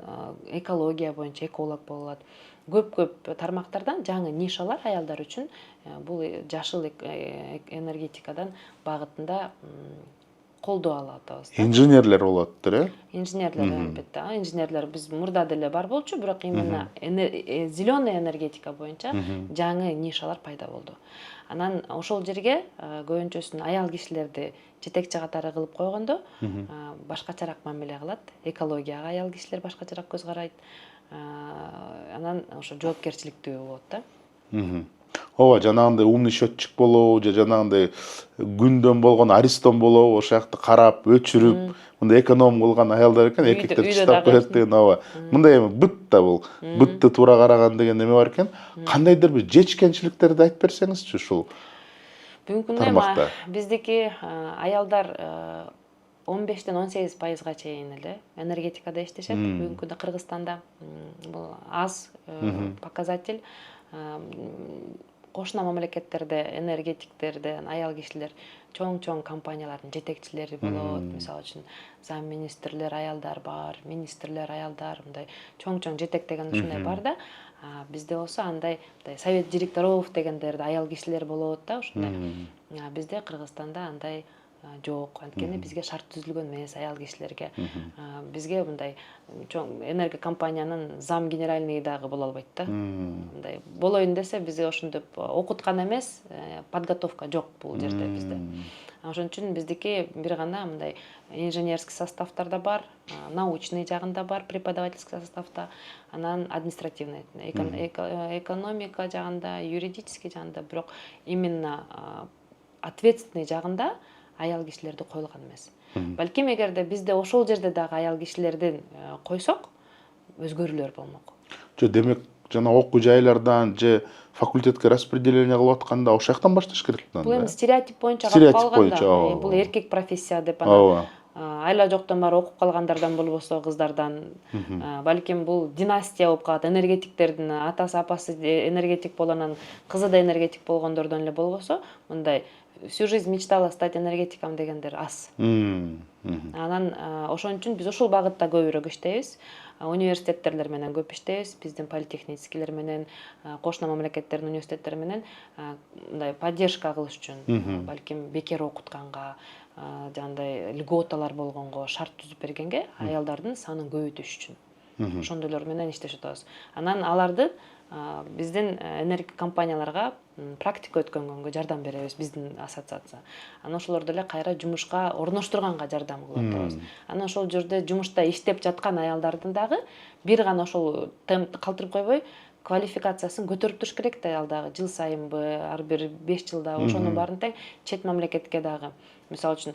экология боюнча эколог боло алат. Көп тармактардан жаңы нишалар аялдар үчүн бул жашыл энергетикадан багытында колдоо алып атабыз. Инженерлер болот, Инженерлер албетте. Инженерлер биз мурда деле бар болчу, бирок именно зеленый энергетика боюнча жаңы нишалар пайда болду. Анан ошол жерге көбүнчөсүн аял кишилерди жетекчи катары кылып койгондо башкачараак мамиле кылат. Экологияга аял кишилер башкачараак көз карайт. Анан ошо жоопкерчиликтүү болот да. Ооба, жанагындай умный счетчик болобу, же жанагындай күндөн болгон аристон болобу, ошол жакты карап, өчүрүп, мындай эконом кылган аялдар экен, эркектер чыштап коет деген, ооба. Мындай эми быт да бул. Бытты туура караган деген неме бар экен. Кандайдыр бир жетишкенчиликтерди айтып берсеңизчи ушул тармакта. Биздики аялдар 15-тен 18%га чейин эле энергетикада иштешет. Бүгүнкү күндө Кыргызстанда бул аз показатель. кошуна мамлекеттерде энергетиктерде аял кишилер чоң компаниялардын жетекчилери болот. Мисалы үчүн зам министрлер аялдар бар, министрлер аялдар, мындай чоң жетектеген ушундай бар да. Бизде болсо андай совет директоров дегендерде аял кишилер болот да ушундай. Бизде Кыргызстанда андай жок. Анткени бизге шарт түзүлгөн эмес аял кишилерге. Бизге мындай чоң энерго компаниянын зам генеральный дагы боло албайт да. Мындай болоюн десе бизге ошентип окуткан эмес, подготовка жок бул жерде бизде. Ошон үчүн биздики бир гана мындай инженерский составтарда бар, научный жагында бар, преподавательский составта, анан административный, экономика жагында, юридический жагында, бирок именно ответственный жагында аял кишилерди коюлган эмес. Балким эгерде бизде ошол жерде дагы аял кишилердин койсок, өзгөрүүлөр болмок. Демек, жана окуу жайлардан же факультетке распределение кылып атканда ошол жактан башташ керек да. Бул эми стереотип боюнча калып калганда, бул эркек профессия деп айла жоктон баары окуп калгандардан болбосо кыздардан, балким бул династия болуп калат. Энергетиктердин атасы апасы энергетик болгонун кызы да энергетик болгондордон эле болбосо, мындай всю жизнь мечтала стать энергетиком дегендер аз. Анан ошон үчүн биз ошол багытта көбүрөөк иштейбиз. Университеттер менен көп иштейбиз, биздин политехническийлер менен, кошуна мамлекеттердин университеттери менен мындай поддержка кылыш үчүн, балким бекер окутканга, жандай льготалар болгонго, шарт түзүп бергенге аялдардын санын көбөйтүш үчүн. Ошондойлор менен иштешип атабыз. Анан аларды биздин энерго компанияларга практика өткөнгөнгө жардам беребиз, биздин ассоциация. Анан ошолорду эле кайра жумушка орноштурганга жардам кылып атабыз. Анан ошол жерде жумушта иштеп жаткан аялдардын дагы бир гана ошол темпти калтырып койбой, квалификациясын көтөрүп туруш керек да, ал дагы жыл сайынбы, ар бир 5 жылда ошонун баарын тең чет мамлекетке дагы. Мисалы үчүн,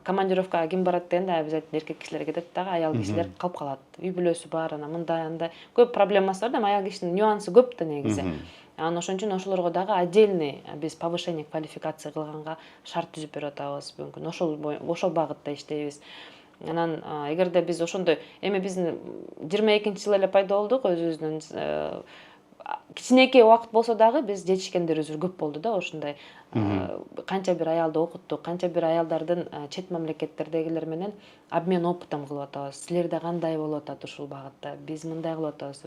командировкага ким барат дегенде обязательно эркек кишилер кетет дагы, аял кишилер калып калат. Үй бүлөсү бар, анан мындай андай көп проблемасы бар да, аял кишинин нюансы көп да негизи. Анан ошон үчүн ошолорго дагы отдельный биз повышение квалификация кылганга шарт түзүп берип атабыз бүгүнкү. Ошол багытта иштейбиз. Анан эгерде биз ошондой, эми биздин 22-жылы эле пайда болдук, өзүбүздүн кичинекей убакыт болсо дагы биз жетишкендерибиз көп болду да, ошондой канча бир аялды окуттук, канча бир аялдардын чет мамлекеттердегилер менен обмен опытын кылып атабыз. Силерде кандай болуп атат ушул багытта, биз мындай кылып атабыз.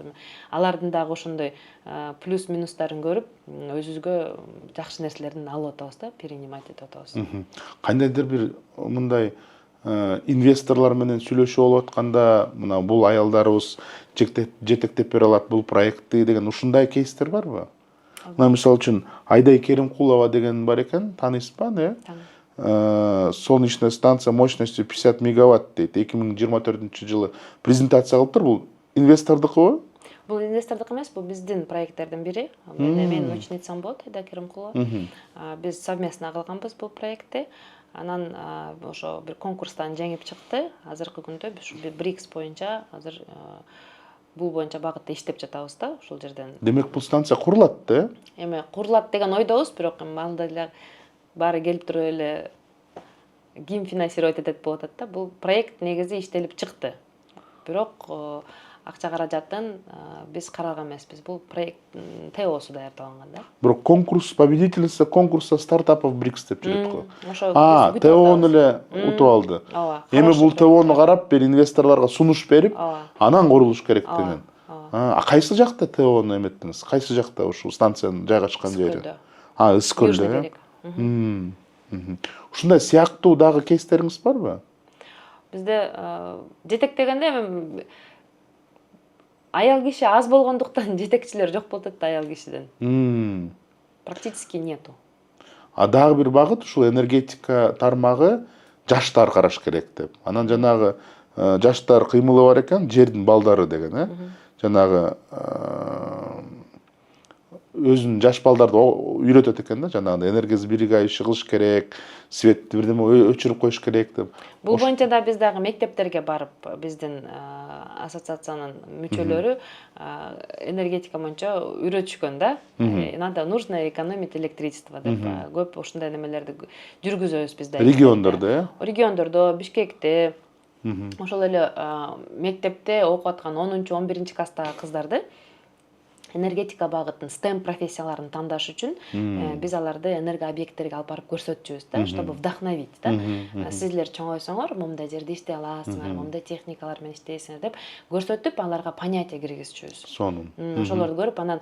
Алардын дагы ошондой плюс минустарын көрүп, өзүбүзгө жакшы нерселердин алып атабыз да, перенимать этип атабыз. Кандайдыр бир мындай инвесторлор менен сүйлөшүп болуп атканда, мына бул аялдарыбыз жетектеп бере алат бул проектти деген ушундай кейстер барбы? Мына мисалы үчүн Айдай Керимкулова деген бар экен, таанысызбы, солнечная станция мощностью 50 мегаватт дейт. 2024-жылы презентация кылыптыр. Бул инвестордукубу? Бул инвестордук эмес, бул биздин проекттердин бири. Менин ученицам болот, Айдай Керимкулова. Биз совместно кылганбыз бул проектти. Анан ошо бир конкурстан жеңип чыкты. Азыркы күндө биз БРИКС боюнча азыр бул боюнча багытта иштеп жатабыз да, ошол жерден. Демек бул станция курулат да? Эми курулат деген ойдобуз, бирок анда эле баары келип туруп эле ким финансировать этет болуп атат да. Бул проект негизи иштелип чыкты. Бирок акча каражатын биз караган эмеспиз. Бул проект ТОсу даярдалган да. Бирок конкурс, победительница конкурса стартапов БРИКС деп жүрөт го. ТОну эле утуп алды. Эми бул ТОну карап, бир инвесторлорго сунуш берип, анан курулуш керек деген. Кайсы жакта ТОну эметтиңиз? Кайсы жакта ушул станциянын жайгашкан жери? Ыскөлдө. Ушундай сыяктуу дагы кейстериңиз барбы? Бизде жетектегенде эми аял киши аз болгондуктан жетекчилер жок болуп атат аял кишиден. Практически нету. Дагы бир багыт ушул энергетика тармагы жаштар караш керек деп. Анан жанагы жаштар кыймылы бар экен, жердин балдары деген, жанагы өзүнүн жаш балдарды үйрөтөт экен да, жанагы энергосберегающий кылыш керек, светти бирдеме өчүрүп коюш керек деп. Бул боюнча да биз дагы мектептерге барып, биздин ассоциациянын мүчөлөрү энергетика боюнча үйрөтүшкөн да. Надо нужно экономить электричество деп көп ушундай немелерди жүргүзөбүз биз да. Региондордо, Региондордо, Бишкекте, ошол эле мектепте окуп аткан 10-11 класстагы кыздарды энергетика багытын STEM профессияларын тандаш үчүн биз аларды энергообъекттерге алып барып көрсөтчүбүз да, чтобы вдохновить да. Сиздер чоңойсоңор мындай жерде иштей аласыңар, мындай техникалар менен иштейсиңер деп көрсөтүп, аларга понятие киргизчүбүз. Сонун. Ошолорду көрүп, анан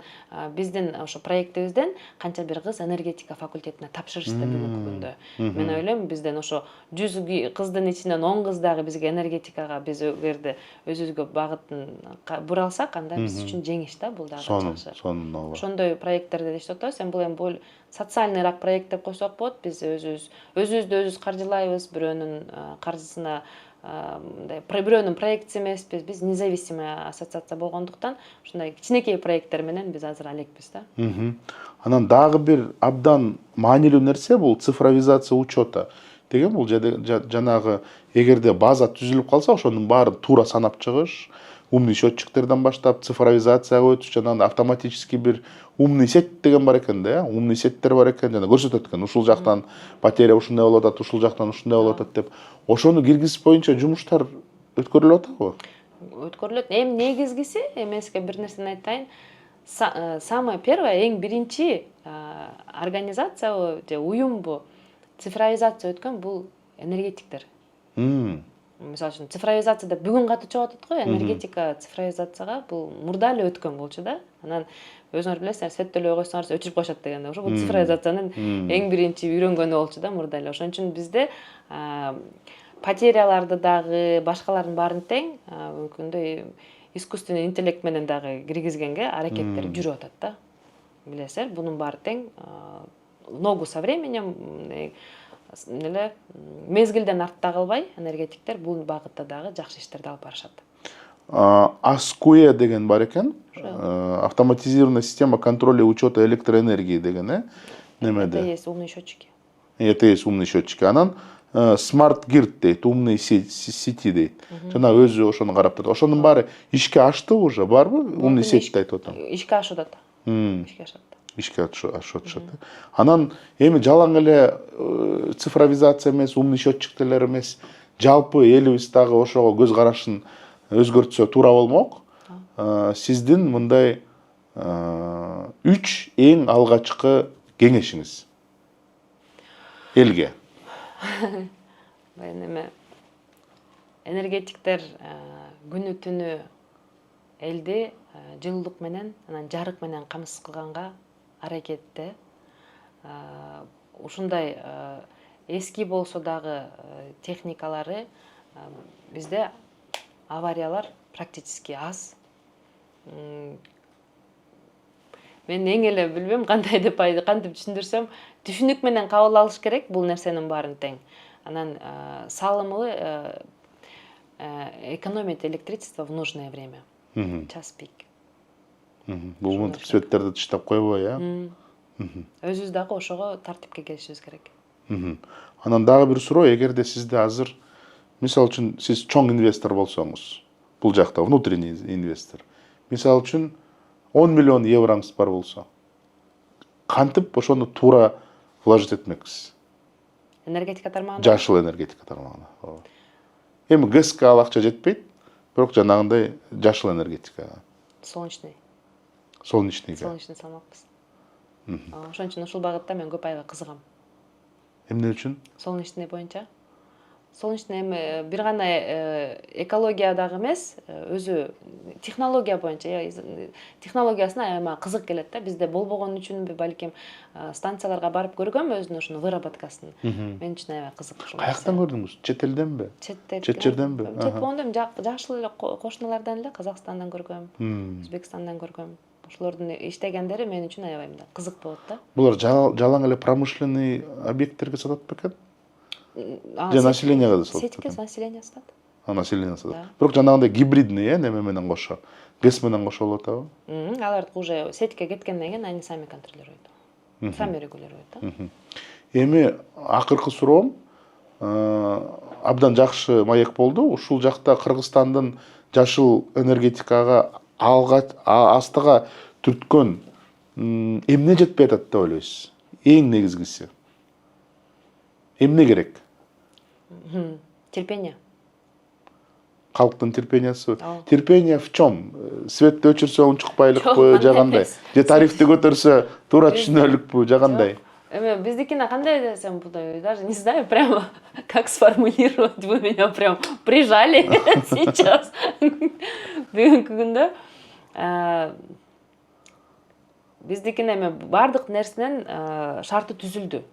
биздин ошо проектибизден канча бир кыз энергетика факультетине тапшырышты бүгүнкү күндө. Мен ойлойм, бизден ошо 100 кыздын ичинен 10 кыз дагы бизге энергетикага биз эгерде өзүбүзгө багытын бура алсак, анда биз үчүн жеңиш да, бул дагы жакшы. Сонун ооба. Ошондой проекттерде иштеп атабыз. Эми бул эми социальныйраак проект деп койсок болот. Биз өзүбүздү каржылайбыз, бирөөнүн каржысына мындай бирөөнүн проектиси эмеспиз. Биз независимый ассоциация болгондуктан ушундай кичинекей проекттер менен биз азыр алекпиз да. Анан дагы бир абдан маанилүү нерсе бул цифровизация учета деген. Бул жанагы эгерде база түзүлүп калса, ошонун баарын туура санап чыгыш, умный счетчиктерден баштап цифровизацияга өтүш, жанагы автоматический бир умный сеть деген бар экен да, умный сеттер бар экен, жана көрсөтөт экен, ушул жактан потеря ушундай болуп атат, ушул жактан ушундай болуп атат деп. Ошону киргизиш боюнча жумуштар өткөрүлүп атабы? Өткөрүлөт. Эми негизгиси, эмеске бир нерсени айтайын. Самое первое, эң биринчи организация же уюм цифровизация өткөн бул энергетиктер. Мисалы үчүн цифровизацияда бүгүн катуу чыгып атат го, энергетика цифровизацияга бул мурда эле өткөн болчу да. Анан өзүңөр билесиңер, сеттөлөй койсоңор өчүрүп коюшат деген. Ошо бул цифровизациянын эң биринчи үйрөнгөнү болчу да мурда эле. Ошон үчүн бизде потеряларды дагы, башкалардын баарын тең мүмкүндөй искусственный интеллект менен дагы киргизгенге аракеттер жүрүп атат да. Билесиңер, бунун баары тең ногу со временем мезгилден артта калбай энергетиктер бул багытта дагы жакшы иштерди алып барышат. АСКУЭ деген бар экен, автоматизированная система контроля и учета электроэнергии деген, немеде? Это есть умные счетчики. Это есть умный счетчики. Анан Smart Grid дейт, умный сети дейт. Жана өзү ошону карап турат. Ошонун баары ишке ашты уже, барбы? Умный сеть айтып атам. Ишке ашып атат. Ишке ашат. Анан эми жалаң эле цифровизация эмес, умный счетчиктер эмес, жалпы элибиз дагы ошого көз карашын өзгөртсө туура болмок. Сиздин мындай 3 эң алгачкы кеңешиңиз элге? Эме энергетиктер күнү түнү элди жылуулук менен, анан жарык менен камсыз кылганга аракетте. Ушундай эски болсо дагы техникалары бизде авариялар практически аз. Мен эң эле билбейм кантип түшүндүрсөм, түшүнүк менен кабыл алыш керек бул нерсенин баарын тең. Анан салымы экономить электричество в нужное время. Час пик. Бул мынтип светтерди тыштап койбой, Өзүбүз дагы ошого тартипке келишибиз керек. Анан дагы бир суроо, эгерде сизде азыр, мисалы үчүн, сиз чоң инвестор болсоңуз, бул жакта внутренний инвестор, мисалы үчүн 10 миллион евроңуз бар болсо, кантип ошону туура вложить этмексиз? Энергетика тармагында? Жашыл энергетика тармагында. Эми ГЭС-ке ал акча жетпейт, бирок жанагындай жашыл энергетикага. Солнечный салмакпыз. Ошон үчүн ушул багытта мен көп айга кызыгам. Эмне үчүн? Солнечный боюнча. Солнечный эми бир гана экология дагы эмес, өзү технология боюнча, технологиясына аябай кызык келет да. Бизде болбогон үчүнбү, балким станцияларга барып көргөм өзүнүн ушуну выработкасын. Мен үчүн аябай кызык. Каяктан көрдүңүз? Чет элденби? Чет жерденби? Чет болгондо жакшы эле кошуналардан эле, Казакстандан көргөм, Өзбекстандан көргөм. Ошолордун иштегендери мен үчүн аябай кызык болот да. Булар жалаң эле промышленный объекттерге сатат бекен? Же населенияга да сатат? Сетке население сатат. Население сатат. Бирок жанагындай гибридный, неме менен кошо, ГЭС менен кошо болот абы? Алар уже сетке кеткенден кийин они сами контролируют. Сами регулируют да. Эми акыркы суроом, абдан жакшы маек болду. Ушул жакта Кыргызстандын жашыл энергетикага астыга түрткөн эмне жетпей атат деп ойлойсуз? Эң негизгиси. Эмне керек? Терпение. Халктын терпениясы. Ооба. Терпение в чем? Светти өчүрсө унчукпайлыкпы, Жок, же андай кандай? эмес. Же тарифти көтөрсө туура түшүнөлүкпү, же кандай? Эме биздикине кандай десем, даже не знаю прямо, как сформулировать. Вы меня прям прижали сейчас. Бүгүнкү күндө биздикине эме бардык нерсенин шарты түзүлдү.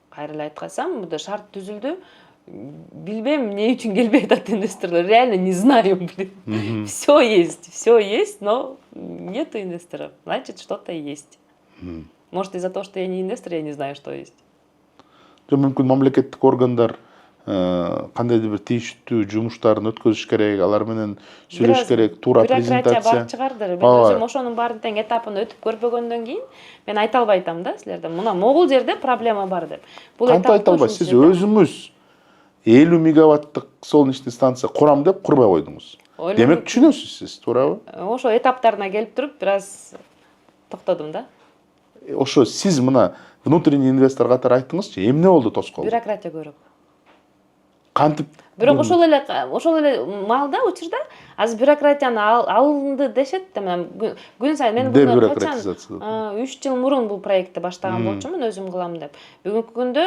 Кайра эле айткансам, мында шарт түзүлдү. Билбейм эмне үчүн келбей атат инвесторлор. Реально не знаю, блин. Все есть, но нету инвесторов. Значит, что-то есть. Может, из-за того, что я не инвестор, я не знаю, что есть. Же мүмкүн мамлекеттик органдар кандайдыр бир тийиштүү жумуштарын өткөзүш керек, алар менен сүйлөшүш керек, туура презентация. Бюрократия бар чыгардыр. Мен өзүм ошонун баарын тең этапын өтүп көрбөгөндөн кийин мен айта албай атам да силерде. Мына могул жерде проблема бар деп. Бул Кантип айта албайсыз? Сиз өзүңүз 50 мегаваттык солнечный станция курам деп курбай койдуңуз. Демек түшүнөсүз сиз, туурабы? Ошо этаптарына келип туруп бир аз токтодум да. Ошо сиз мына внутренний инвестор катары айттыңызчы, эмне болду тоскоолдук? Бюрократия көрөк. Кантип? Бирок ошол эле маалда, учурда азыр бюрократияны алынды дешет. Күн сайын мен буну качан 3 жыл мурун бул проектти баштаган болчумун, өзүм кылам деп. Бүгүнкү күндө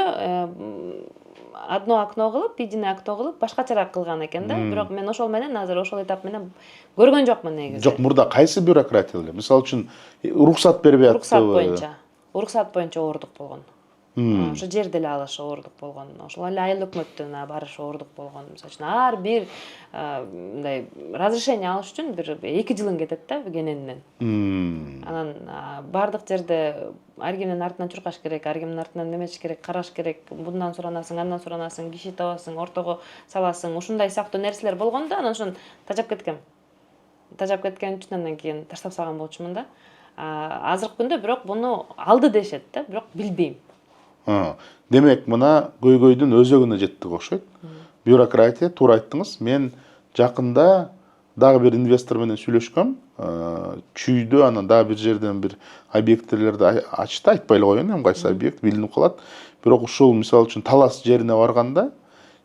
одно окно кылып, единое окно кылып, башкачараак кылган экен да. Бирок мен ошол менен азыр ошол этап менен көргөн жокмун негизи. Жок, мурда кайсы бюрократия эле? Мисалы үчүн рухсат бербей аттыбы? Уруксат боюнча оордук болгон. Ошо жерди эле алышы оордук болгон. Ошол эле айыл өкмөттөн барышы оордук болгон. Мисалы үчүн ар бир мындай разрешение алыш үчүн бир 2 жылың кетет да кененинен. Анан бардык жерде ар кимдин артынан чуркаш керек, ар кимдин артынан немечиш керек, караш керек. Bundan суранасың, андан суранасың, киши табасың, ортого саласың. Ушундай сактуу нерселер болгондо анан ошон тажап кеткен. Тажап кеткен үчүн андан кийин таштап салган болчумун да. Азыркы күндө бирок буну алды дешет да, бирок билбейм. Демек, мына көйгөйдүн өзөгүнө жеттик окшойт. Бюрократия, туура айттыңыз. Мен жакында дагы бир инвестор менен сүйлөшкөм. Чүйдө анан дагы бир жерден бир объекттерди ачты, айтпай эле коеюн, кайсы объект билинип калат. Бирок ушул мисалы үчүн Талас жерине барганда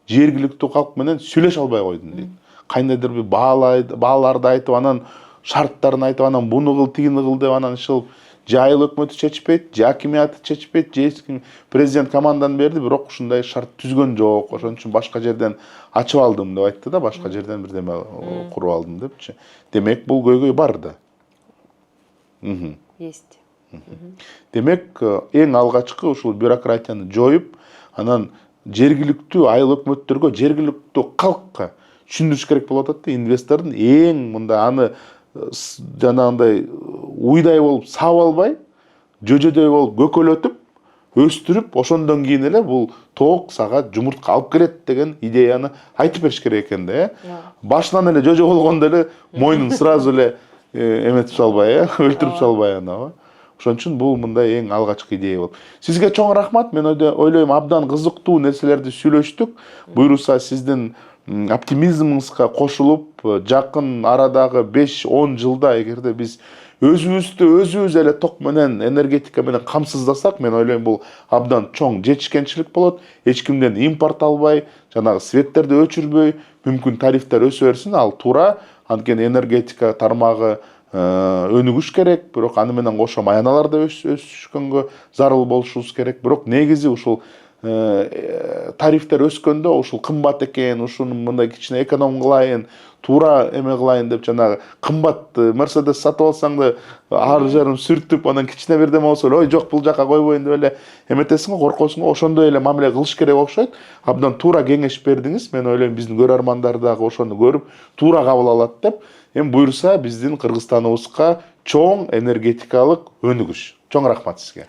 жергиликтүү калк менен сүйлөшө албай койдум дейт. Кандайдыр бир бааларды айтып, анан шарттарын айтып, анан буну кыл, тигини кыл деп анан ишил же айыл өкмөтү чечпейт, же акимият чечпейт, же президент команданы берди, бирок ушундай шарт түзгөн жок. Ошон үчүн башка жерден ачып алдым деп айтты да, башка жерден бир деме куруп алдым депчи. Демек, бул көйгөй бар да. Есть. Демек, эң алгачкы ушул бюрократияны жоюп, анан жергиликтүү айыл өкмөттөргө, жергиликтүү калкка түшүндүрүш керек болуп атат да, инвестордун эң мында аны жанагындай уйдай болуп саап албай, жөжөдөй болуп көкөлөтүп, өстүрүп, ошондон кийин эле бул тоок сага жумуртка алып келет деген идеяны айтып бериш керек экен да, башынан эле жөжө болгондо эле мойнун сразу эле эметип салбай, өлтүрүп салбай анабы. Ошон үчүн бул мындай эң алгачкы идея болуп. Сизге чоң рахмат. Мен ойлойм, абдан кызыктуу нерселерди сүйлөштүк. Буйруса сиздин оптимизмиңизга кошулуп, жакын арадагы 5-10 жылда эгерде биз өзүбүз эле ток менен, энергетика менен камсыздасак, мен ойлойм бул абдан чоң жетишкенчилик болот. Эч кимден импорт албай, жанагы светтерди өчүрбөй, мүмкүн тарифтер өсө берсин, ал туура. Анткени энергетика тармагы өнүгүш керек, бирок аны менен кошо маяналар да өсүшкөнгө зарыл болушубуз керек. Бирок негизи ушул тарифтер өскөндө ушул кымбат экен, ушуну мындай кичине эконом кылайын, туура эме кылайын деп жанагы кымбат Мерседес сатып алсаң да ар жарым сүртүп, анан кичине бирдеме болсо эле, ой жок бул жака койбойн деп эле эметесиң го, коркосуң го. Ошондой эле мамиле кылыш керек окшойт. Абдан туура кеңеш бердиңиз. Мен ойлойм, биздин көрөрмандар дагы ошону көрүп, туура кабыл алат деп. Эми буйруса биздин Кыргызстаныбызга чоң энергетикалык өнүгүш. Чоң рахмат сизге.